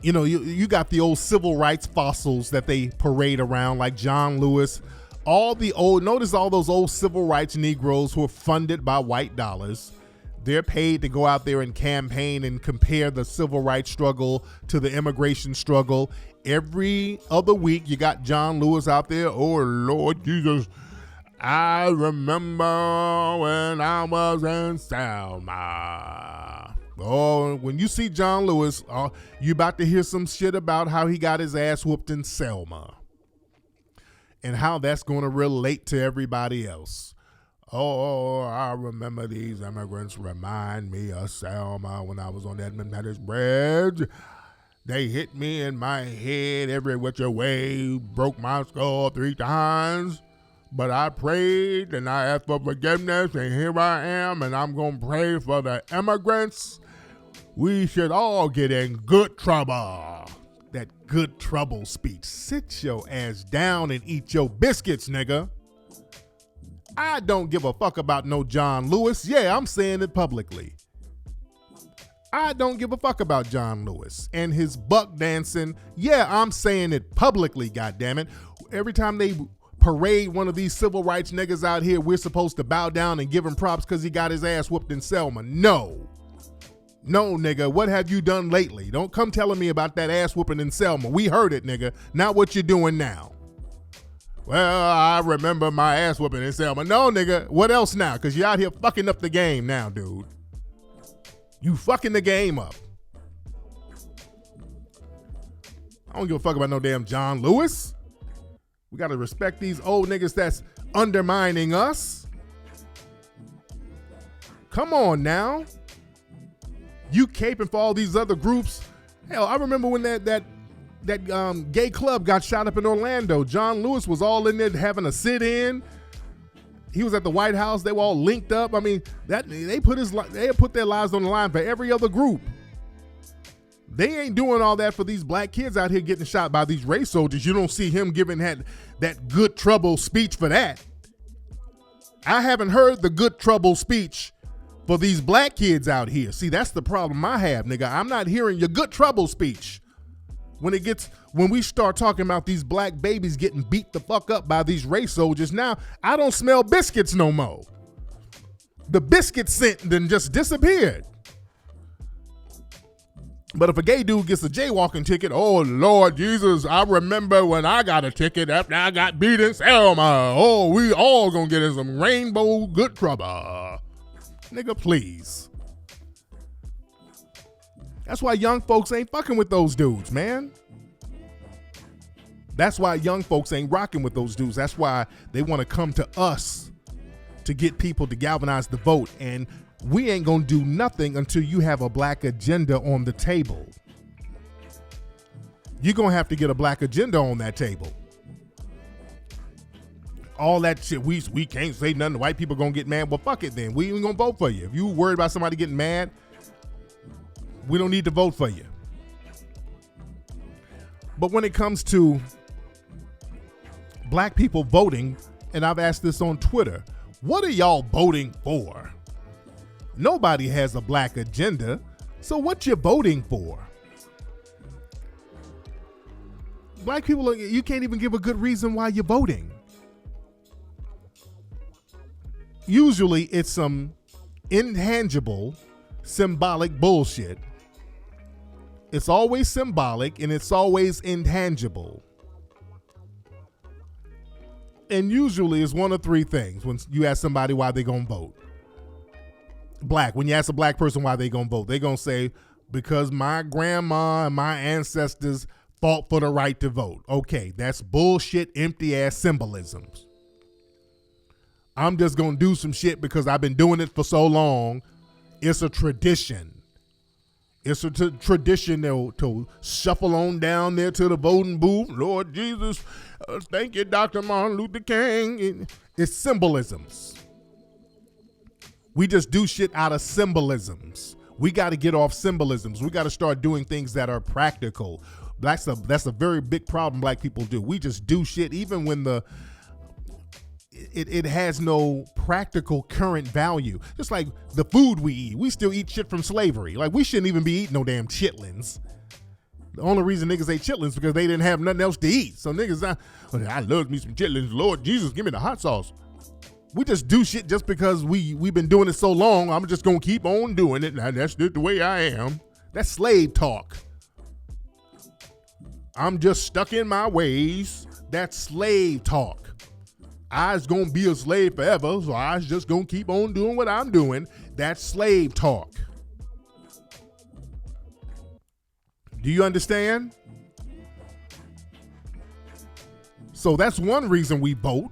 S1: you know, you got the old civil rights fossils that they parade around, like John Lewis. Notice all those old civil rights Negroes who are funded by white dollars. They're paid to go out there and campaign and compare the civil rights struggle to the immigration struggle. Every other week, you got John Lewis out there. Oh, Lord Jesus, I remember when I was in Selma. Oh, when you see John Lewis, you about to hear some shit about how he got his ass whooped in Selma and how that's going to relate to everybody else. Oh, I remember these immigrants remind me of Selma when I was on that Manhattan Bridge. They hit me in my head every which way, broke my skull 3 times. But I prayed and I asked for forgiveness, and here I am, and I'm going to pray for the immigrants. We should all get in good trouble. That good trouble speech. Sit your ass down and eat your biscuits, nigga. I don't give a fuck about no John Lewis. Yeah, I'm saying it publicly. I don't give a fuck about John Lewis and his buck dancing. Yeah, I'm saying it publicly, goddammit. Every time they parade one of these civil rights niggas out here, we're supposed to bow down and give him props because he got his ass whooped in Selma. No, nigga, what have you done lately? Don't come telling me about that ass whooping in Selma. We heard it, nigga. Not what you're doing now. Well, I remember my ass whooping in Selma. No, nigga, what else now? Because you're out here fucking up the game now, dude. You fucking the game up. I don't give a fuck about no damn John Lewis. We got to respect these old niggas that's undermining us. Come on now. You caping for all these other groups. Hell, I remember when that gay club got shot up in Orlando. John Lewis was all in there having a sit-in. He was at the White House. They were all linked up. I mean, they put their lives on the line for every other group. They ain't doing all that for these black kids out here getting shot by these race soldiers. You don't see him giving that good trouble speech for that. I haven't heard the good trouble speech for these black kids out here. See, that's the problem I have, nigga. I'm not hearing your good trouble speech. When we start talking about these black babies getting beat the fuck up by these race soldiers, now I don't smell biscuits no more. The biscuit scent then just disappeared. But if a gay dude gets a jaywalking ticket, oh Lord Jesus, I remember when I got a ticket after I got beat in Selma. Oh, we all gonna get in some rainbow good trouble. Nigga, please. That's why young folks ain't fucking with those dudes, man. That's why young folks ain't rocking with those dudes. That's why they want to come to us to get people to galvanize the vote. And we ain't going to do nothing until you have a black agenda on the table. You're going to have to get a black agenda on that table. All that shit, we can't say nothing. The white people going to get mad. Well, fuck it then. We ain't going to vote for you. If you worried about somebody getting mad, we don't need to vote for you. But when it comes to black people voting, and I've asked this on Twitter, what are y'all voting for? Nobody has a black agenda, so what you voting for? Black people, you can't even give a good reason why you're voting. Usually it's some intangible, symbolic bullshit. It's always symbolic and it's always intangible. And usually it's one of 3 things when you ask somebody why they gonna vote. Black, when you ask a black person why they gonna vote, they gonna say, because my grandma and my ancestors fought for the right to vote. Okay, that's bullshit, empty ass symbolisms. I'm just gonna do some shit because I've been doing it for so long. It's a tradition. It's a tradition to shuffle on down there to the voting booth. Lord Jesus, thank you, Dr. Martin Luther King. It's symbolisms. We just do shit out of symbolisms. We got to get off symbolisms. We got to start doing things that are practical. That's a very big problem black people do. We just do shit even when it has no practical current value. Just like the food we eat. We still eat shit from slavery. Like, we shouldn't even be eating no damn chitlins. The only reason niggas ate chitlins because they didn't have nothing else to eat. So niggas, I love me some chitlins. Lord Jesus, give me the hot sauce. We just do shit just because we've been doing it so long. I'm just going to keep on doing it. And that's just the way I am. That's slave talk. I'm just stuck in my ways. That's slave talk. I's going to be a slave forever, so I's just going to keep on doing what I'm doing. That's slave talk. Do you understand? So that's one reason we vote.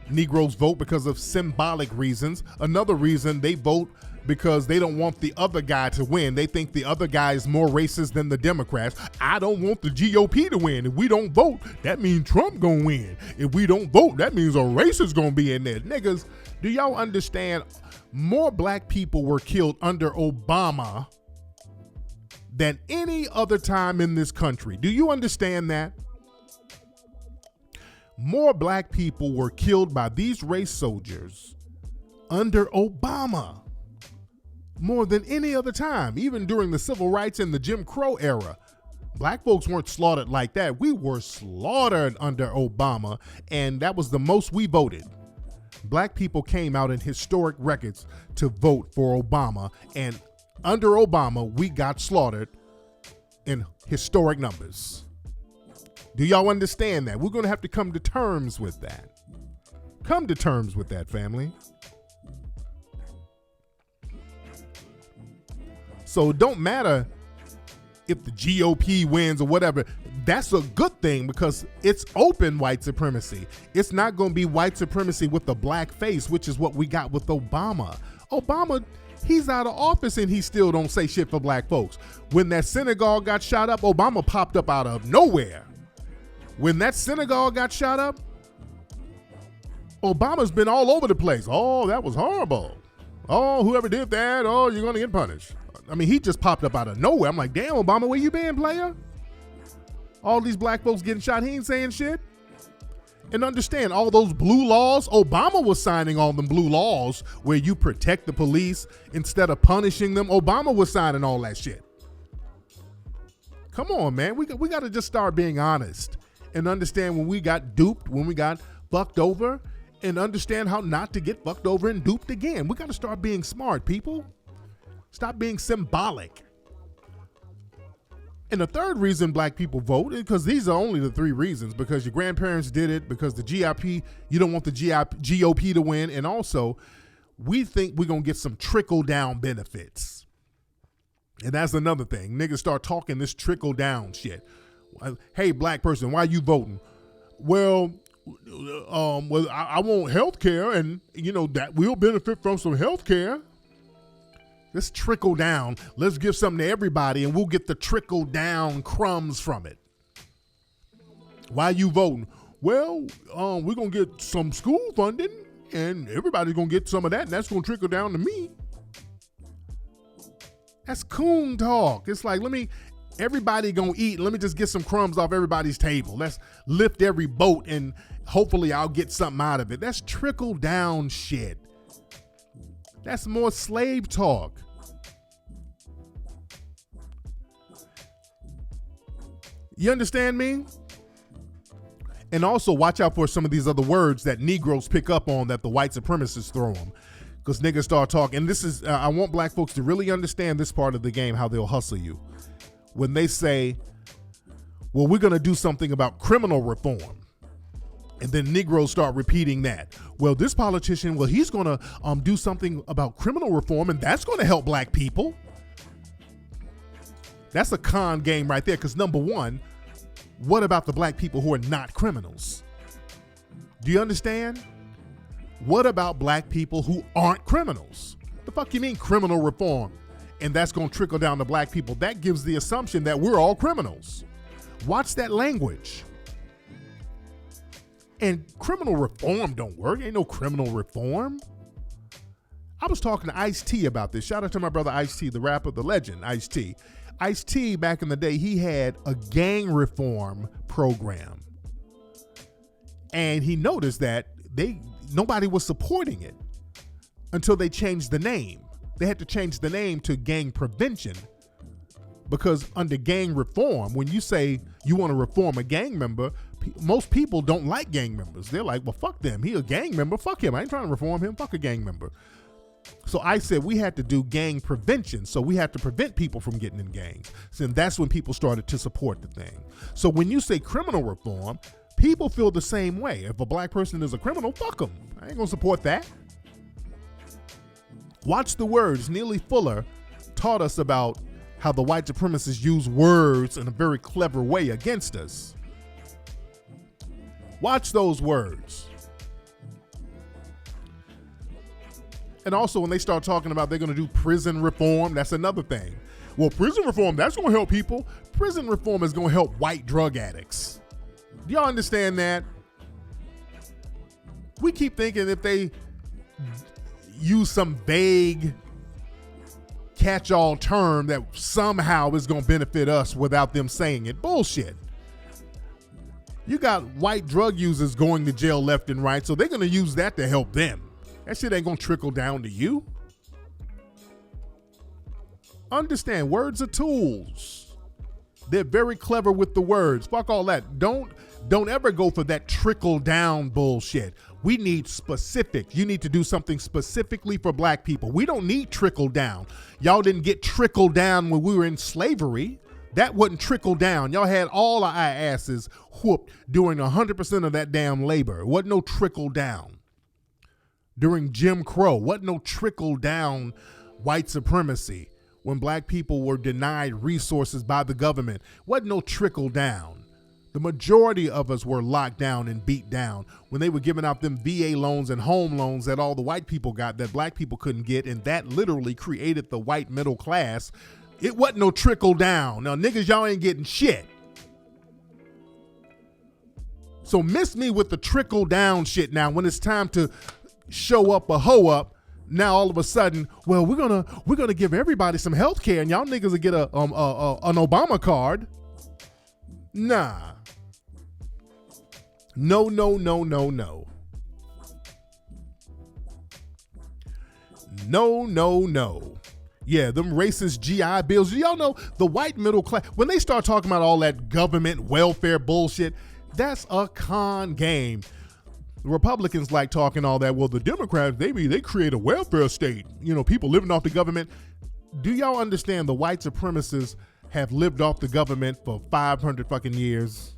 S1: Negroes vote because of symbolic reasons. Another reason they vote because they don't want the other guy to win. They think the other guy is more racist than the Democrats. I don't want the GOP to win. If we don't vote, that means Trump gonna win. If we don't vote, that means a racist gonna be in there. Niggas, do y'all understand? More black people were killed under Obama than any other time in this country. Do you understand that? More black people were killed by these race soldiers under Obama more than any other time, even during the civil rights and the Jim Crow era. Black folks weren't slaughtered like that. We were slaughtered under Obama, and that was the most we voted. Black people came out in historic records to vote for Obama, and under Obama, we got slaughtered in historic numbers. Do y'all understand that? We're going to have to come to terms with that. Come to terms with that, family. So it don't matter if the GOP wins or whatever. That's a good thing because it's open white supremacy. It's not going to be white supremacy with a black face, which is what we got with Obama. Obama, he's out of office and he still don't say shit for black folks. When that synagogue got shot up, Obama popped up out of nowhere. When that synagogue got shot up, Obama's been all over the place. Oh, that was horrible. Oh, whoever did that, oh, you're going to get punished. I mean, he just popped up out of nowhere. I'm like, damn, Obama, where you been, player? All these black folks getting shot, he ain't saying shit. And understand, all those blue laws, Obama was signing all them blue laws where you protect the police instead of punishing them. Obama was signing all that shit. Come on, man. We got to just start being honest and understand when we got duped, when we got fucked over, and understand how not to get fucked over and duped again. We got to start being smart, people. Stop being symbolic. And the third reason black people vote is because these are only the three reasons, because your grandparents did it, because the GOP, you don't want the GOP to win, and also we think we're going to get some trickle down benefits. And that's another thing. Niggas start talking this trickle down shit. Hey, black person, why you voting? Well, I want health care, and you know that we'll benefit from some health care. Let's trickle down. Let's give something to everybody, and we'll get the trickle down crumbs from it. Why you voting? Well, we're going to get some school funding, and everybody's going to get some of that, and that's going to trickle down to me. That's coon talk. It's like, everybody going to eat. Let me just get some crumbs off everybody's table. Let's lift every boat, and hopefully I'll get something out of it. That's trickle down shit. That's more slave talk. You understand me? And also watch out for some of these other words that Negroes pick up on that the white supremacists throw them. Because niggas start talking. And this is, I want black folks to really understand this part of the game, how they'll hustle you. When they say, well, we're going to do something about criminal reform. And then Negroes start repeating that. Well, this politician, well, he's going to do something about criminal reform, and that's going to help black people. That's a con game right there, because number one, what about the black people who are not criminals? Do you understand? What about black people who aren't criminals? The fuck you mean criminal reform? And that's going to trickle down to black people. That gives the assumption that we're all criminals. Watch that language. And criminal reform don't work. Ain't no criminal reform. I was talking to Ice-T about this. Shout out to my brother Ice-T, the rapper, the legend Ice-T. Ice-T back in the day, he had a gang reform program. And he noticed that nobody was supporting it until they changed the name. They had to change the name to gang prevention, because under gang reform, when you say you want to reform a gang member, most people don't like gang members. They're like, well, fuck them. He a gang member. Fuck him. I ain't trying to reform him. Fuck a gang member. So I said we had to do gang prevention. So we had to prevent people from getting in gangs. So that's when people started to support the thing. So when you say criminal reform, people feel the same way. If a black person is a criminal, fuck them. I ain't gonna support that. Watch the words. Neely Fuller taught us about how the white supremacists use words in a very clever way against us. Watch those words. And also when they start talking about they're going to do prison reform, that's another thing. Well, prison reform, that's going to help people. Prison reform is going to help white drug addicts. Do y'all understand that? We keep thinking if they use some vague catch-all term that somehow is going to benefit us without them saying it. Bullshit. You got white drug users going to jail left and right, so they're going to use that to help them. That shit ain't going to trickle down to you. Understand, words are tools. They're very clever with the words. Fuck all that. Don't ever go for that trickle down bullshit. We need specifics. You need to do something specifically for black people. We don't need trickle down. Y'all didn't get trickle down when we were in slavery. That wasn't trickle down. Y'all had all our asses whooped during 100% of that damn labor. It wasn't no trickle down. During Jim Crow, wasn't no trickle down white supremacy. When black people were denied resources by the government, wasn't no trickle down. The majority of us were locked down and beat down when they were giving out them VA loans and home loans that all the white people got that black people couldn't get, and that literally created the white middle class. It wasn't no trickle down. Now, niggas, y'all ain't getting shit. So miss me with the trickle down shit now when it's time to show up or hoe up. Now all of a sudden, well, we're gonna give everybody some health care and y'all niggas will get an Obama card. Nah. No. No. Yeah, them racist GI bills. Y'all know the white middle class, when they start talking about all that government welfare bullshit, that's a con game. The Republicans like talking all that. Well, the Democrats, they create a welfare state. You know, people living off the government. Do y'all understand the white supremacists have lived off the government for 500 fucking years?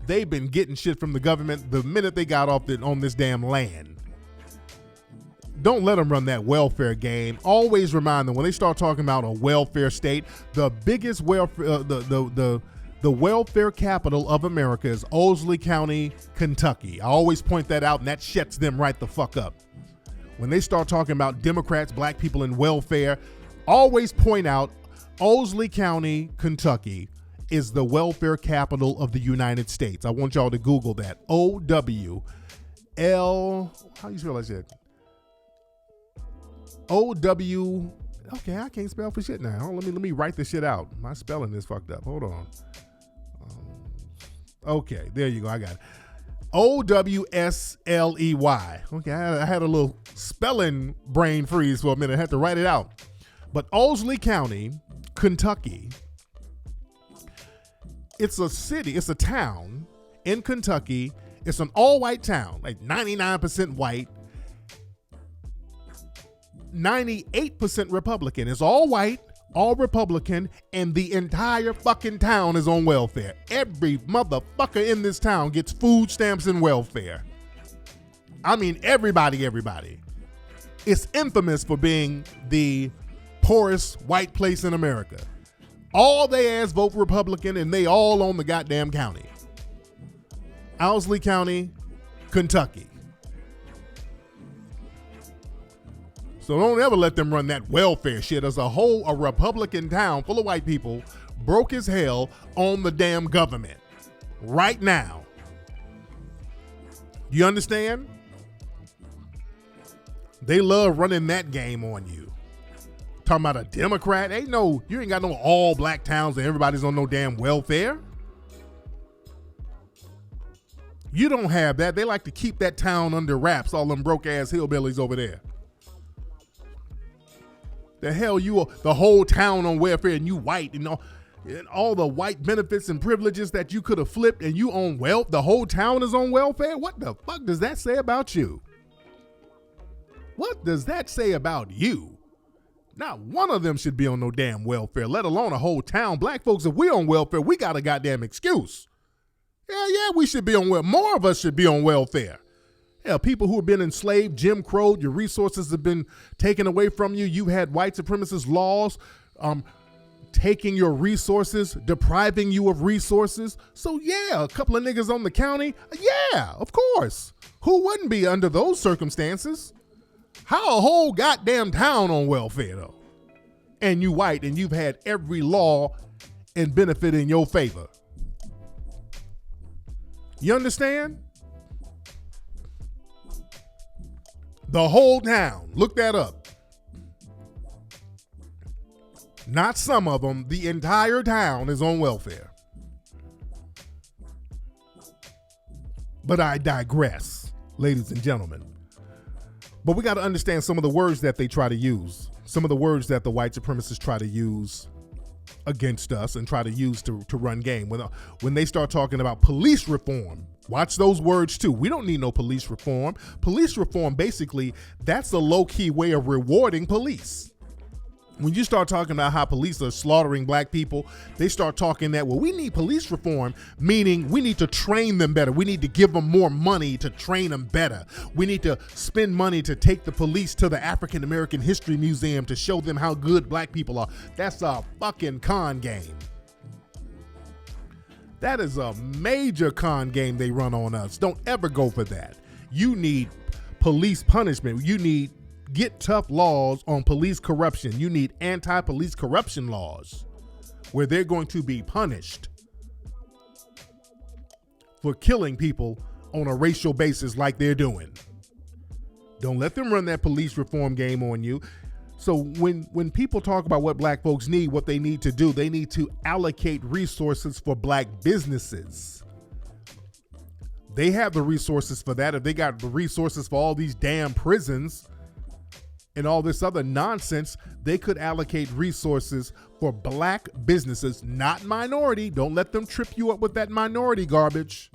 S1: They've been getting shit from the government the minute they got off on this damn land. Don't let them run that welfare game. Always remind them when they start talking about a welfare state, the biggest welfare, the welfare capital of America is Owsley County, Kentucky. I always point that out, and that shuts them right the fuck up. When they start talking about Democrats, black people, and welfare, always point out Owsley County, Kentucky is the welfare capital of the United States. I want y'all to Google that. O-W-L, how you spell that shit? O-W, okay, I can't spell for shit now. Let me write this shit out. My spelling is fucked up. Hold on. Okay, there you go. I got it. O-W-S-L-E-Y. Okay, I had a little spelling brain freeze for a minute. I had to write it out. But Owsley County, Kentucky, it's a city, it's a town in Kentucky. It's an all-white town, like 99% white, 98% Republican. It's all white, all Republican, and the entire fucking town is on welfare. Every motherfucker in this town gets food stamps and welfare. I mean, everybody. It's infamous for being the poorest white place in America. All they ass vote Republican, and they all own the goddamn county. Owsley County, Kentucky. So don't ever let them run that welfare shit. As a whole, a Republican town full of white people broke as hell on the damn government right now. You understand? They love running that game on you. Talking about a Democrat. You ain't got no all black towns and everybody's on no damn welfare. You don't have that. They like to keep that town under wraps, all them broke ass hillbillies over there. The hell, the whole town on welfare and you white and all the white benefits and privileges that you could have flipped and you own wealth. The whole town is on welfare. What the fuck does that say about you? What does that say about you? Not one of them should be on no damn welfare, let alone a whole town. Black folks, if we on welfare, we got a goddamn excuse. Yeah, we should be on welfare. More of us should be on welfare. Hell, people who have been enslaved, Jim Crow, your resources have been taken away from you. You had white supremacist laws taking your resources, depriving you of resources. So yeah, a couple of niggas on the county. Yeah, of course. Who wouldn't be under those circumstances? How a whole goddamn town on welfare though? And you white and you've had every law and benefit in your favor. You understand? The whole town. Look that up. Not some of them. The entire town is on welfare. But I digress, ladies and gentlemen. But we got to understand some of the words that they try to use. Some of the words that the white supremacists try to use against us and try to use to run game. When they start talking about police reform, watch those words too. We don't need no police reform. Police reform, basically, that's a low-key way of rewarding police. When you start talking about how police are slaughtering black people, they start talking that, well, we need police reform, meaning we need to train them better. We need to give them more money to train them better. We need to spend money to take the police to the African American History Museum to show them how good black people are. That's a fucking con game. That is a major con game they run on us. Don't ever go for that. You need police punishment. You need get tough laws on police corruption. You need anti-police corruption laws where they're going to be punished for killing people on a racial basis like they're doing. Don't let them run that police reform game on you. So when people talk about what black folks need, what they need to do, they need to allocate resources for black businesses. They have the resources for that. If they got the resources for all these damn prisons and all this other nonsense, they could allocate resources for black businesses, not minority. Don't let them trip you up with that minority garbage,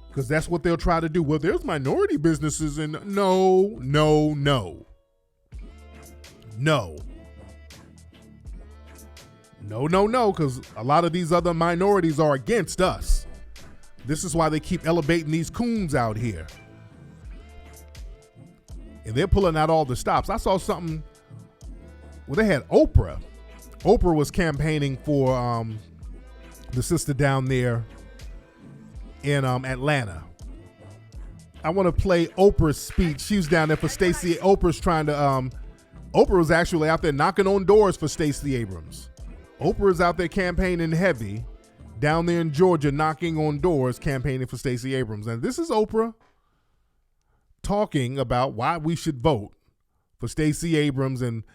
S1: because that's what they'll try to do. Well, there's minority businesses, and no. No, because a lot of these other minorities are against us. This is why they keep elevating these coons out here. And they're pulling out all the stops. I saw something, well, they had Oprah. Oprah was campaigning for the sister down there in Atlanta. I want to play Oprah's speech. She was down there for Stacey. Oprah's trying to, Oprah was actually out there knocking on doors for Stacey Abrams. Oprah is out there campaigning heavy down there in Georgia, knocking on doors, campaigning for Stacey Abrams. And this is Oprah talking about why we should vote for Stacey Abrams and,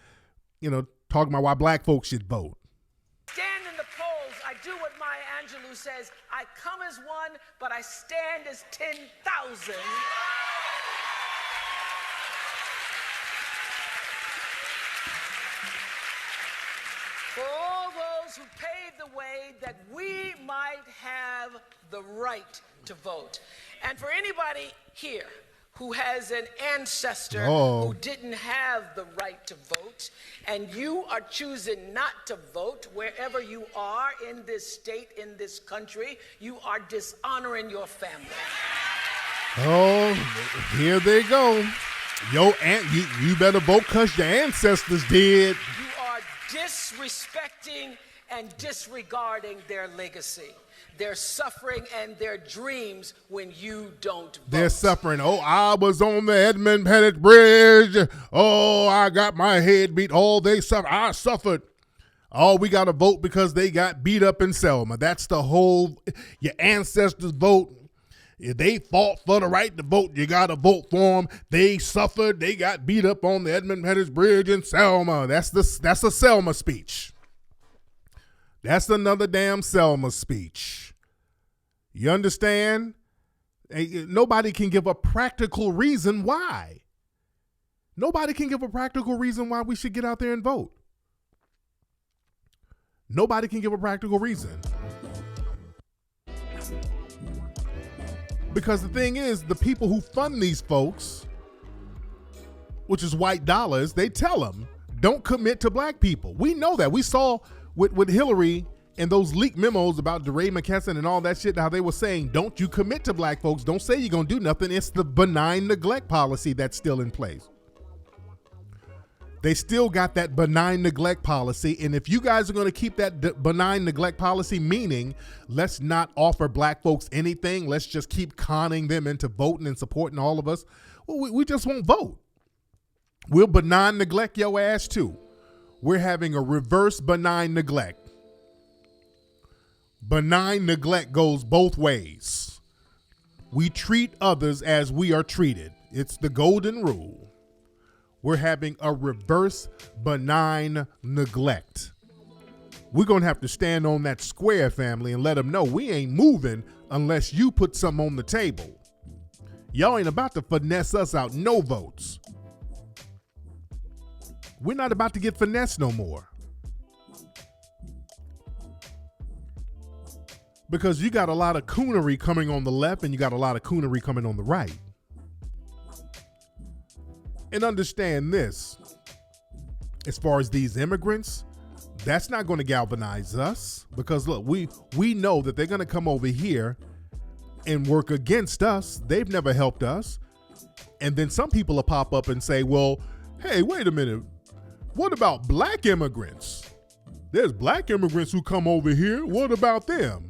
S1: talking about why black folks should vote.
S12: Stand in the polls. I do what Maya Angelou says. I come as one, but I stand as 10,000. For all those who paved the way that we might have the right to vote. And for anybody here who has an ancestor who didn't have the right to vote, and you are choosing not to vote wherever you are in this state, in this country, you are dishonoring your family.
S1: Oh, here they go. You better vote because your ancestors did.
S12: You are disrespecting and disregarding their legacy, their suffering and their dreams when you don't vote.
S1: They're suffering. Oh, I was on the Edmund Pettit Bridge. Oh, I got my head beat. Oh, they suffered. I suffered. Oh, we got to vote because they got beat up in Selma. That's the whole, your ancestors vote. If they fought for the right to vote, you got to vote for them. They suffered. They got beat up on the Edmund Pettus Bridge in Selma. That's a Selma speech. That's another damn Selma speech. You understand? Nobody can give a practical reason why. Nobody can give a practical reason why we should get out there and vote. Nobody can give a practical reason. Because the thing is, the people who fund these folks, which is white dollars, they tell them, don't commit to black people. We know that. We saw with Hillary and those leaked memos about DeRay McKesson and all that shit, how they were saying, don't you commit to black folks. Don't say you're going to do nothing. It's the benign neglect policy that's still in place. They still got that benign neglect policy. And if you guys are going to keep that benign neglect policy, meaning let's not offer black folks anything, let's just keep conning them into voting and supporting all of us, well, we just won't vote. We'll benign neglect your ass too. We're having a reverse benign neglect. Benign neglect goes both ways. We treat others as we are treated. It's the golden rule. We're having a reverse benign neglect. We're going to have to stand on that square, family, and let them know we ain't moving unless you put something on the table. Y'all ain't about to finesse us out no votes. We're not about to get finessed no more. Because you got a lot of coonery coming on the left and you got a lot of coonery coming on the right. And understand this, as far as these immigrants, that's not going to galvanize us, because look, we know that they're going to come over here and work against us. They've never helped us. And then some people will pop up and say, well, hey, wait a minute. What about black immigrants? There's black immigrants who come over here. What about them?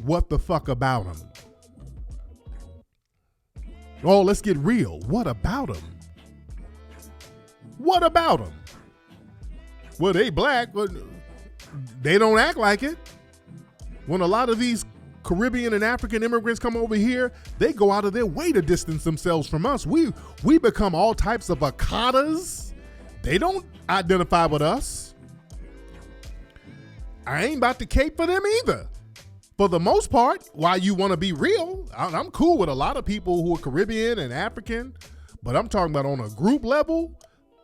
S1: What the fuck about them? Oh, let's get real. What about them? What about them? Well, they black, but they don't act like it. When a lot of these Caribbean and African immigrants come over here, they go out of their way to distance themselves from us. We become all types of akatas. They don't identify with us. I ain't about to cape for them either. For the most part, while you want to be real, I'm cool with a lot of people who are Caribbean and African, but I'm talking about on a group level.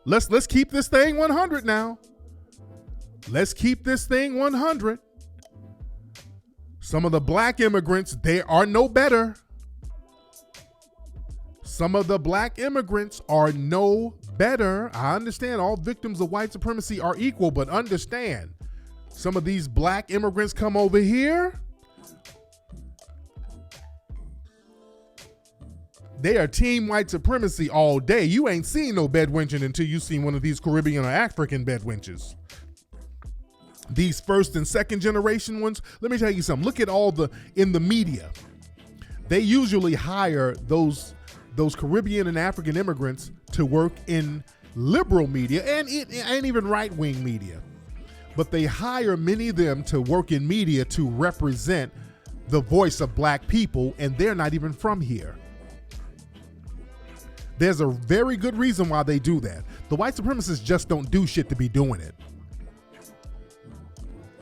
S1: Let's keep this thing 100 now. Let's keep this thing 100. Some of the black immigrants, they are no better. Some of the black immigrants are no better. I understand all victims of white supremacy are equal, but understand, some of these black immigrants come over here, they are team white supremacy all day. You ain't seen no bedwenching until you seen one of these Caribbean or African bedwenches. These first and second generation ones, let me tell you something. Look at in the media. They usually hire those Caribbean and African immigrants to work in liberal media and even right-wing media. But they hire many of them to work in media to represent the voice of black people, and they're not even from here. There's a very good reason why they do that. The white supremacists just don't do shit to be doing it.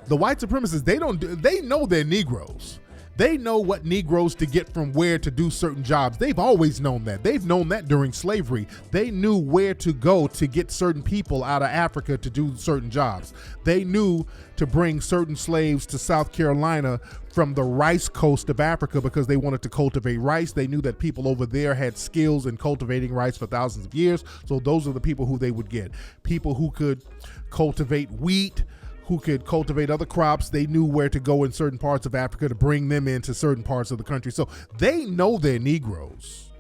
S1: The white supremacists, they know they're Negroes. They know what Negroes to get from where to do certain jobs. They've always known that. They've known that during slavery. They knew where to go to get certain people out of Africa to do certain jobs. They knew to bring certain slaves to South Carolina from the rice coast of Africa because they wanted to cultivate rice. They knew that people over there had skills in cultivating rice for thousands of years. So those are the people who they would get. People who could cultivate wheat, who could cultivate other crops. They knew where to go in certain parts of Africa to bring them into certain parts of the country. So they know they're Negroes.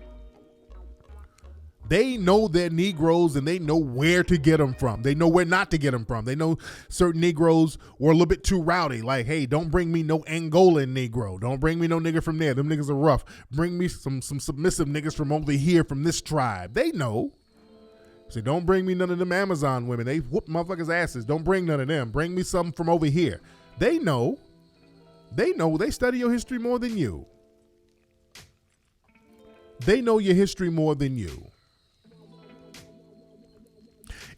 S1: They know they're Negroes, and they know where to get them from. They know where not to get them from. They know certain Negroes were a little bit too rowdy. Like, hey, don't bring me no Angolan Negro. Don't bring me no nigga from there. Them niggas are rough. Bring me some submissive niggas from over here from this tribe. They know. So don't bring me none of them Amazon women. They whoop motherfuckers' asses. Don't bring none of them. Bring me something from over here. They know. They know. They study your history more than you. They know your history more than you.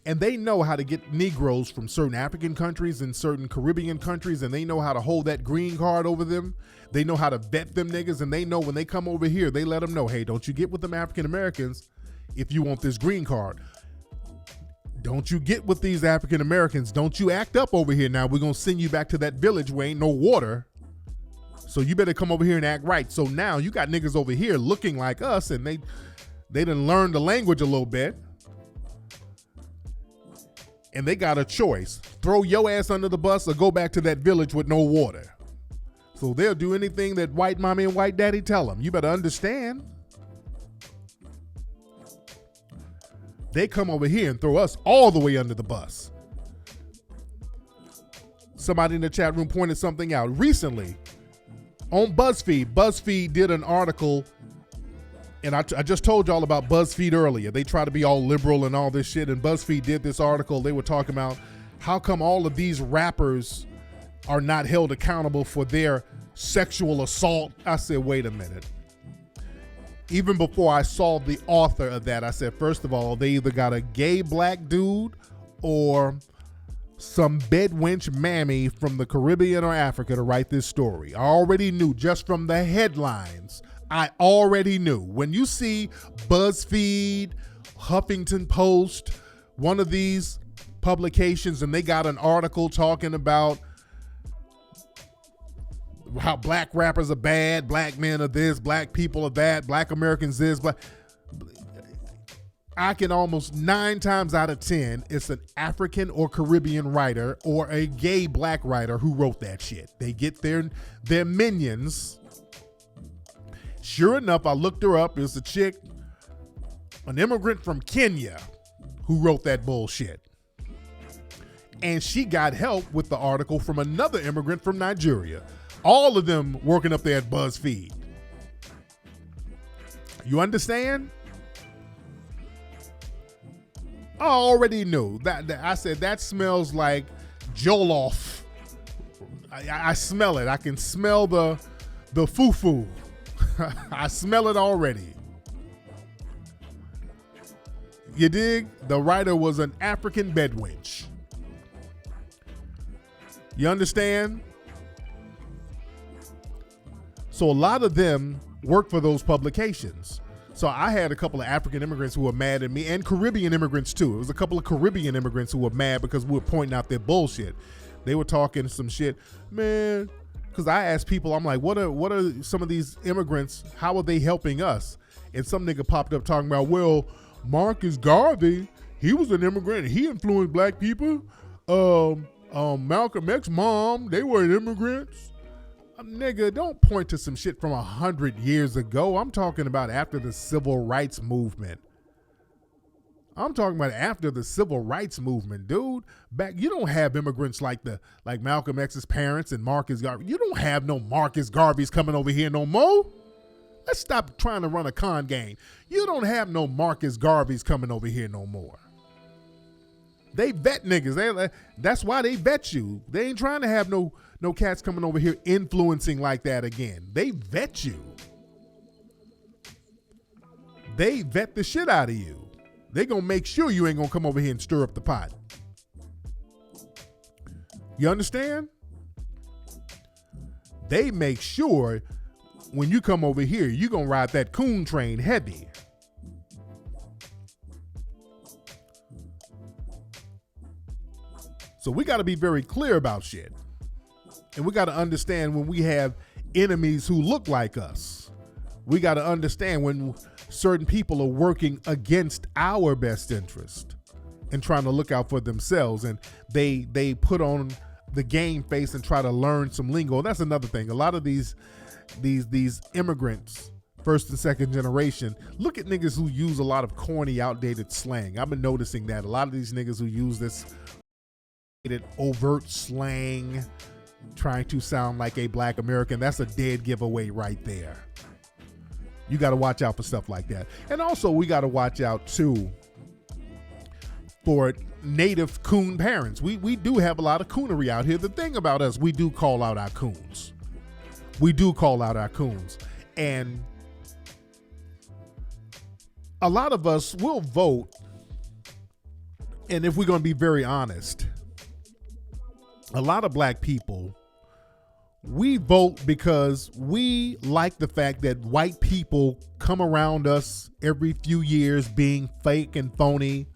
S1: And they know how to get Negroes from certain African countries and certain Caribbean countries, and they know how to hold that green card over them. They know how to vet them niggas, and they know when they come over here, they let them know, hey, don't you get with them African Americans if you want this green card. Don't you get with these African Americans. Don't you act up over here now. We're going to send you back to that village where ain't no water. So you better come over here and act right. So now you got niggas over here looking like us, and they done learned the language a little bit. And they got a choice. Throw your ass under the bus or go back to that village with no water. So they'll do anything that white mommy and white daddy tell them. You better understand. They come over here and throw us all the way under the bus. Somebody in the chat room pointed something out. Recently, on BuzzFeed did an article, and I just told y'all about BuzzFeed earlier. They try to be all liberal and all this shit, and BuzzFeed did this article. They were talking about how come all of these rappers are not held accountable for their sexual assault. I said, wait a minute. Even before I saw the author of that, I said, first of all, they either got a gay black dude or some bedwench mammy from the Caribbean or Africa to write this story. I already knew just from the headlines. I already knew. When you see BuzzFeed, Huffington Post, one of these publications, and they got an article talking about how black rappers are bad, black men are this, black people are that, black Americans this, but I can almost 9 times out of 10, it's an African or Caribbean writer or a gay black writer who wrote that shit. They get their minions. Sure enough, I looked her up. It's a chick, an immigrant from Kenya, who wrote that bullshit. And she got help with the article from another immigrant from Nigeria. All of them working up there at BuzzFeed. You understand? I already knew that I said that smells like jollof. I smell it. I can smell the fufu. I smell it already. You dig? The writer was an African bedwench. You understand? So a lot of them work for those publications. So I had a couple of African immigrants who were mad at me, and Caribbean immigrants too. It was a couple of Caribbean immigrants who were mad because we were pointing out their bullshit. They were talking some shit, man. Because I asked people, I'm like, what are some of these immigrants? How are they helping us? And some nigga popped up talking about, well, Marcus Garvey, he was an immigrant. He influenced black people. Malcolm X's mom, they were immigrants. Nigga, don't point to some shit from 100 years ago. I'm talking about after the civil rights movement. Dude. Back, you don't have immigrants like Malcolm X's parents and Marcus Garvey. You don't have no Marcus Garveys coming over here no more. Let's stop trying to run a con game. You don't have no Marcus Garveys coming over here no more. They vet niggas. That's why they vet you. They ain't trying to have no cats coming over here influencing like that again. They vet you. They vet the shit out of you. They gonna make sure you ain't gonna come over here and stir up the pot. You understand? They make sure when you come over here, you gonna ride that coon train heavy. So we gotta be very clear about shit. And we gotta understand when we have enemies who look like us. We gotta understand when certain people are working against our best interest and trying to look out for themselves, and they put on the game face and try to learn some lingo. And that's another thing. A lot of these immigrants, first and second generation, look at niggas who use a lot of corny, outdated slang. I've been noticing that a lot of these niggas who use this overt slang, trying to sound like a black American, that's a dead giveaway right there. You got to watch out for stuff like that. And also we got to watch out too for native coon parents. We do have a lot of coonery out here. The thing about us, we do call out our coons. And a lot of us will vote, and if we're going to be very honest, a lot of black people, we vote because we like the fact that white people come around us every few years being fake and phony,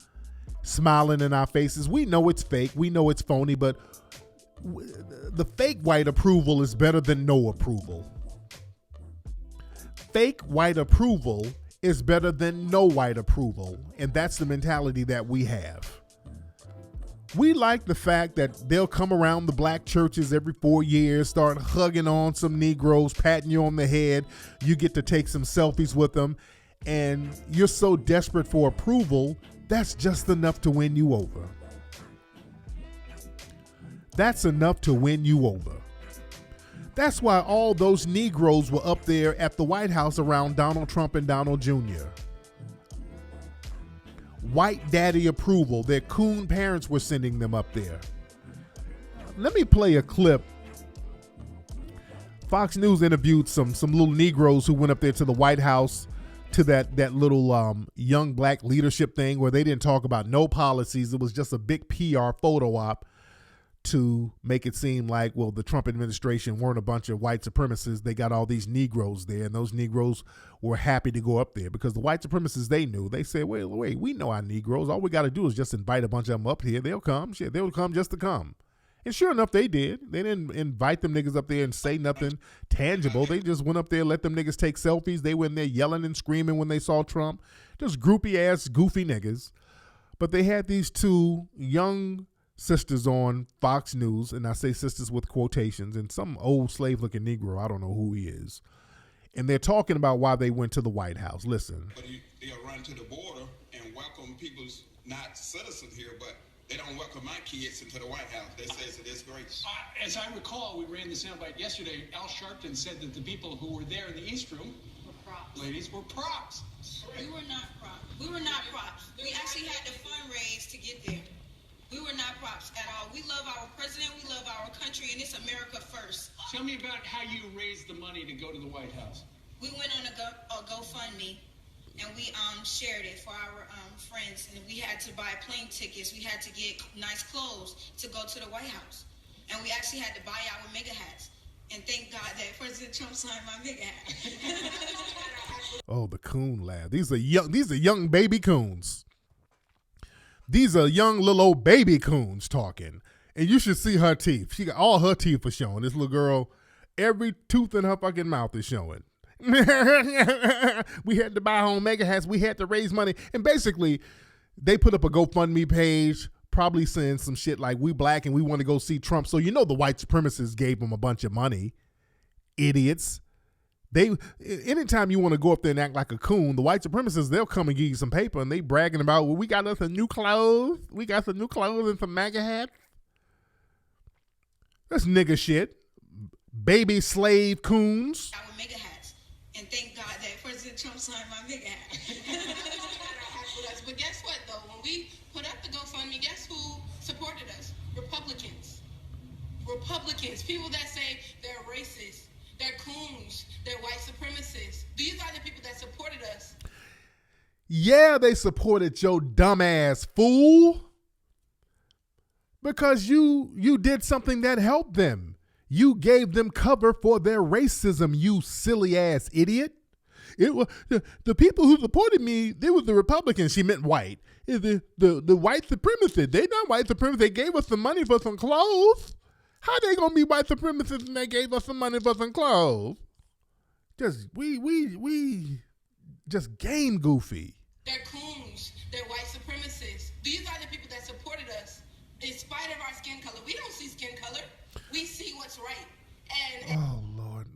S1: smiling in our faces. We know it's fake. We know it's phony, but the fake white approval is better than no approval. Fake white approval is better than no white approval. And that's the mentality that we have. We like the fact that they'll come around the black churches every 4 years, start hugging on some Negroes, patting you on the head. You get to take some selfies with them. And you're so desperate for approval, that's just enough to win you over. That's enough to win you over. That's why all those Negroes were up there at the White House around Donald Trump and Donald Jr. White daddy approval. Their coon parents were sending them up there. Let me play a clip. Fox News interviewed some little Negroes who went up there to the White House to that little young black leadership thing where they didn't talk about no policies. It was just a big PR photo op to make it seem like, well, the Trump administration weren't a bunch of white supremacists. They got all these Negroes there, and those Negroes were happy to go up there because the white supremacists, they knew. They said, wait, we know our Negroes. All we got to do is just invite a bunch of them up here. They'll come. Shit, they'll come just to come. And sure enough, they did. They didn't invite them niggas up there and say nothing tangible. They just went up there, let them niggas take selfies. They went in there yelling and screaming when they saw Trump. Just groupie-ass, goofy niggas. But they had these two young sisters on Fox News, and I say sisters with quotations, and some old slave-looking Negro, I don't know who he is. And they're talking about why they went to the White House. Listen.
S13: But they'll run to the border and welcome people's not citizens here, but they don't welcome my kids into the White House. They say it's a disgrace.
S14: As I recall, we ran the soundbite yesterday. Al Sharpton said that the people who were there in the East Room, ladies, were props.
S15: We were not props. We were not props. We actually had to fundraise to get there. We were not props at all. We love our president. We love our country, and it's America first.
S14: Tell me about how you raised the money to go to the White House.
S15: We went on a GoFundMe, and we shared it for our friends. And we had to buy plane tickets. We had to get nice clothes to go to the White House. And we actually had to buy our MAGA hats. And thank God that President Trump signed my MAGA hat.
S1: Oh, the coon laugh. These are young baby coons. These are young little old baby coons talking. And you should see her teeth. She got all her teeth are showing. This little girl, every tooth in her fucking mouth is showing. We had to buy home mega hats. We had to raise money. And basically, they put up a GoFundMe page, probably saying some shit like, we black and we want to go see Trump. So you know the white supremacists gave them a bunch of money. Idiots. Anytime you want to go up there and act like a coon, the white supremacists, they'll come and give you some paper and they bragging about, well, we got us some new clothes. We got some new clothes and some MAGA hats. That's nigga shit. Baby slave coons.
S15: Our MAGA hats. And thank God that President Trump signed my MAGA hat. But guess what, though? When we put up the GoFundMe, guess who supported us? Republicans. Republicans. People that say they're racist. They're coons. They're white supremacists. These are the people that supported us.
S1: Yeah, they supported your dumbass fool. Because you did something that helped them. You gave them cover for their racism, you silly ass idiot. It was the people who supported me, they were the Republicans. She meant white. The white supremacists. They not white supremacists. They gave us some money for some clothes. How they gonna be white supremacists and they gave us some money for some clothes? Just we just game goofy.
S15: They're coons. They're white supremacists. These are the people that supported us in spite of our skin color. We don't see skin color. We see what's right. And
S1: oh Lord,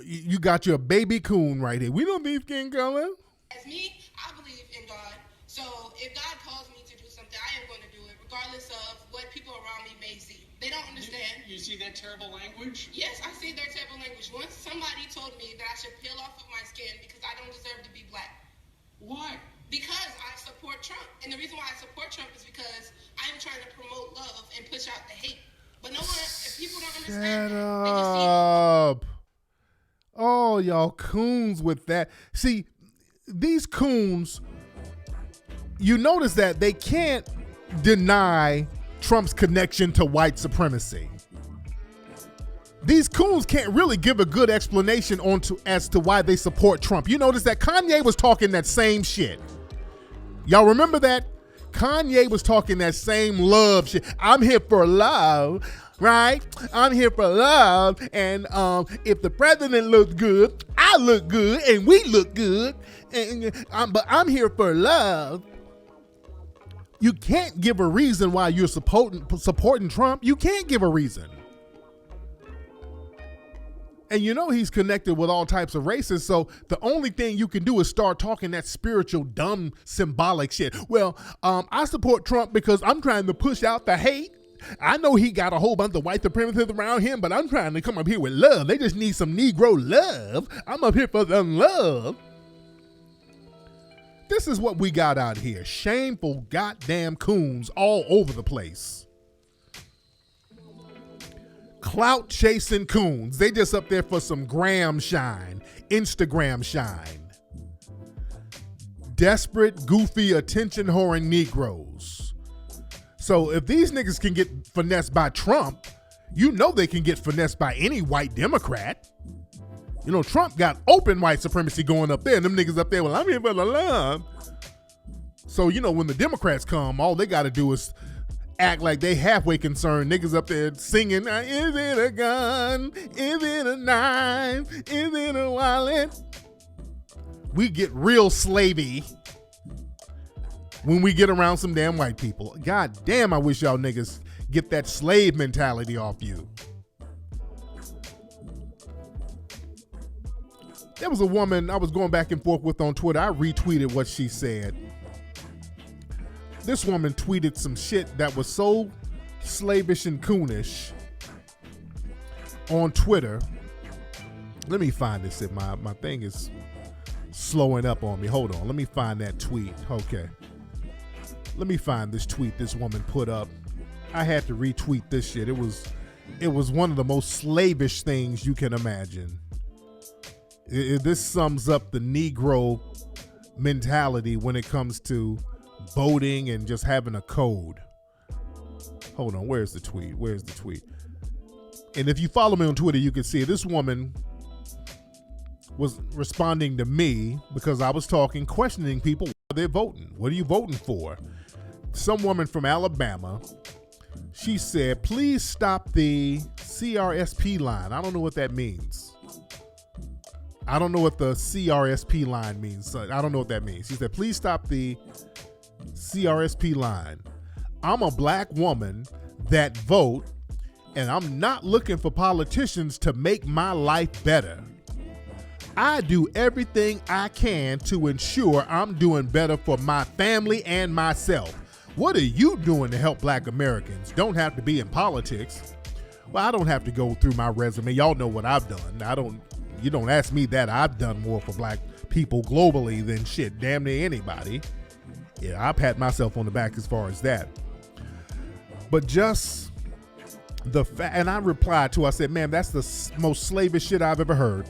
S1: you got your baby coon right here. We don't need skin color.
S15: As me, I believe in God. So if God calls me to do something, I am going to do it, regardless of what people around me may see. They don't understand.
S14: You see that terrible language?
S15: Yes, I see their terrible language. Once somebody told me that I should peel off of my skin because I don't deserve to be black.
S14: Why?
S15: Because I support Trump. And the reason why I support Trump is because I'm trying to promote love and push out the hate. But no one, if people don't understand,
S1: shut
S15: they just
S1: up. Oh, y'all coons with that. See, these coons, you notice that they can't deny Trump's connection to white supremacy. These coons can't really give a good explanation as to why they support Trump. You notice that Kanye was talking that same shit. Y'all remember that? Kanye was talking that same love shit. I'm here for love, right? I'm here for love. And if the president looks good, I look good, and we look good. But I'm here for love. You can't give a reason why you're supporting Trump. You can't give a reason. And you know he's connected with all types of races, so the only thing you can do is start talking that spiritual, dumb, symbolic shit. Well, I support Trump because I'm trying to push out the hate. I know he got a whole bunch of white supremacists around him, but I'm trying to come up here with love. They just need some Negro love. I'm up here for the love. This is what we got out here. Shameful goddamn coons all over the place. Clout chasing coons. They just up there for some gram shine, Instagram shine. Desperate, goofy, attention whoring Negroes. So if these niggas can get finessed by Trump, you know they can get finessed by any white Democrat. You know, Trump got open white supremacy going up there, and them niggas up there, well, I'm here for the love. So, you know, when the Democrats come, all they got to do is act like they halfway concerned. Niggas up there singing, is it a gun? Is it a knife? Is it a wallet? We get real slavey when we get around some damn white people. God damn, I wish y'all niggas get that slave mentality off you. There was a woman I was going back and forth with on Twitter. I retweeted what she said. This woman tweeted some shit that was so slavish and coonish on Twitter. Let me find this. My thing is slowing up on me. Hold on. Let me find that tweet. Okay. Let me find this tweet this woman put up. I had to retweet this shit. It was one of the most slavish things you can imagine. This sums up the Negro mentality when it comes to voting and just having a code. Hold on, where's the tweet? And if you follow me on Twitter, you can see this woman was responding to me because I was questioning people why they're voting. What are you voting for? Some woman from Alabama, she said, please stop the CRSP line. I don't know what that means. I don't know what the CRSP line means. I don't know what that means. She said, please stop the CRSP line. I'm a black woman that vote, and I'm not looking for politicians to make my life better. I do everything I can to ensure I'm doing better for my family and myself. What are you doing to help black Americans? Don't have to be in politics. Well, I don't have to go through my resume. Y'all know what I've done. You don't ask me that. I've done more for black people globally than shit, damn near anybody. Yeah, I pat myself on the back as far as that. But just the fact, and I replied to, I said, man, that's the most slavish shit I've ever heard.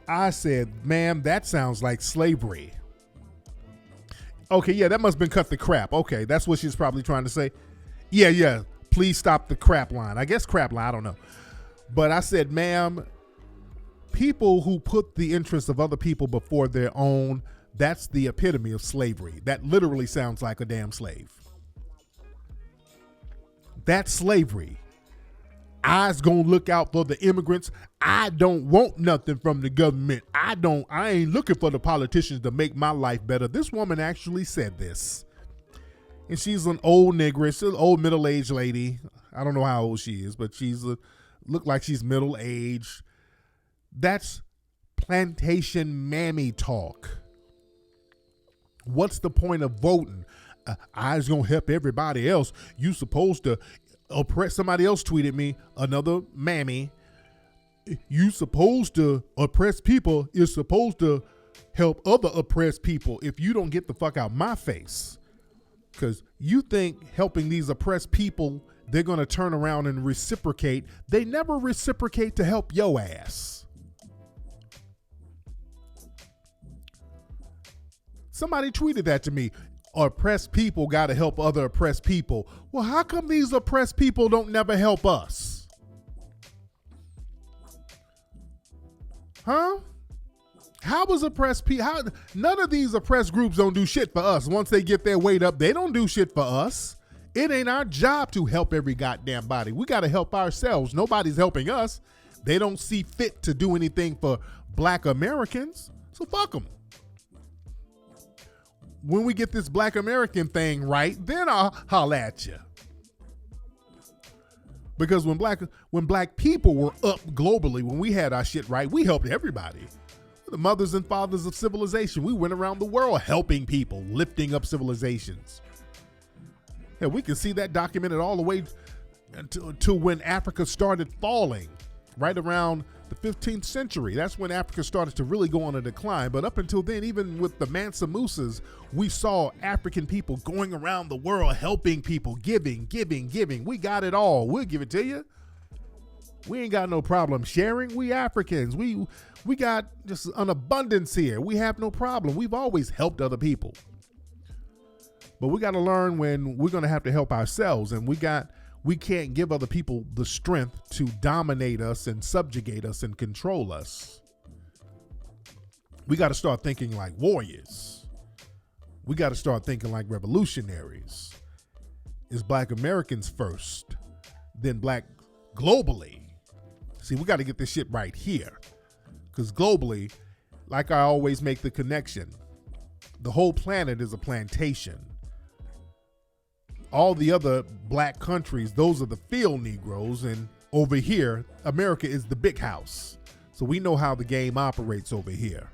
S1: I said, ma'am, that sounds like slavery. Okay, yeah, that must have been cut the crap. Okay, that's what she's probably trying to say. Yeah, please stop the crap line. I guess crap line, I don't know. But I said, ma'am, people who put the interests of other people before their own, that's the epitome of slavery. That literally sounds like a damn slave. That's slavery. I's gonna look out for the immigrants. I don't want nothing from the government. I ain't looking for the politicians to make my life better. This woman actually said this. And she's an old negress, an old middle-aged lady. I don't know how old she is, but look like she's middle-aged. That's plantation mammy talk. What's the point of voting? I's gonna help everybody else. You supposed to oppress. Somebody else tweeted me, another mammy. You supposed to oppress people. You're supposed to help other oppressed people. If you don't get the fuck out my face, because you think helping these oppressed people, they're gonna turn around and reciprocate. They never reciprocate to help your ass. Somebody tweeted that to me. Oppressed people got to help other oppressed people. Well, how come these oppressed people don't never help us? Huh? How was oppressed people? None of these oppressed groups don't do shit for us. Once they get their weight up, they don't do shit for us. It ain't our job to help every goddamn body. We got to help ourselves. Nobody's helping us. They don't see fit to do anything for black Americans. So fuck them. When we get this black American thing right, then I'll holler at you. Because when black people were up globally, when we had our shit right, we helped everybody. The mothers and fathers of civilization. We went around the world helping people, lifting up civilizations. Yeah, we can see that documented all the way to when Africa started falling, right around the 15th century. That's when Africa started to really go on a decline. But up until then, even with the Mansa Musas, we saw African people going around the world helping people, giving. We got it all. We'll give it to you. We ain't got no problem sharing. We Africans. We got just an abundance here. We have no problem. We've always helped other people. But we got to learn when we're going to have to help ourselves, and we can't give other people the strength to dominate us and subjugate us and control us. We got to start thinking like warriors. We got to start thinking like revolutionaries. It's black Americans first, then black globally. See, we got to get this shit right here. Because globally, like I always make the connection, the whole planet is a plantation. All the other black countries, those are the field Negroes, and over here, America is the big house. So we know how the game operates over here.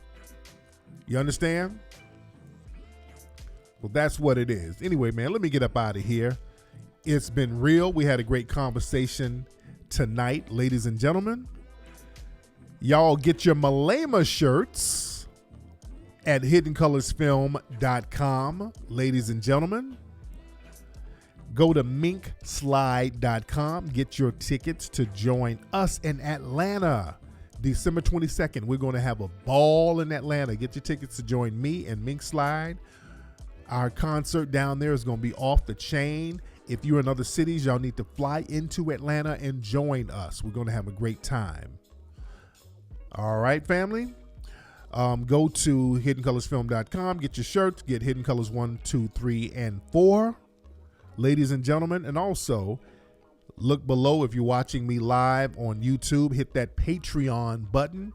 S1: You understand? Well, that's what it is. Anyway, man, let me get up out of here. It's been real. We had a great conversation tonight, ladies and gentlemen. Y'all get your Malema shirts at hiddencolorsfilm.com, ladies and gentlemen. Go to minkslide.com. Get your tickets to join us in Atlanta. December 22nd, we're going to have a ball in Atlanta. Get your tickets to join me and Mink Slide. Our concert down there is going to be off the chain. If you're in other cities, y'all need to fly into Atlanta and join us. We're going to have a great time. All right, family. Go to hiddencolorsfilm.com. Get your shirts. Get Hidden Colors 1, 2, 3, and 4. Ladies and gentlemen, and also look below if you're watching me live on YouTube. Hit that Patreon button.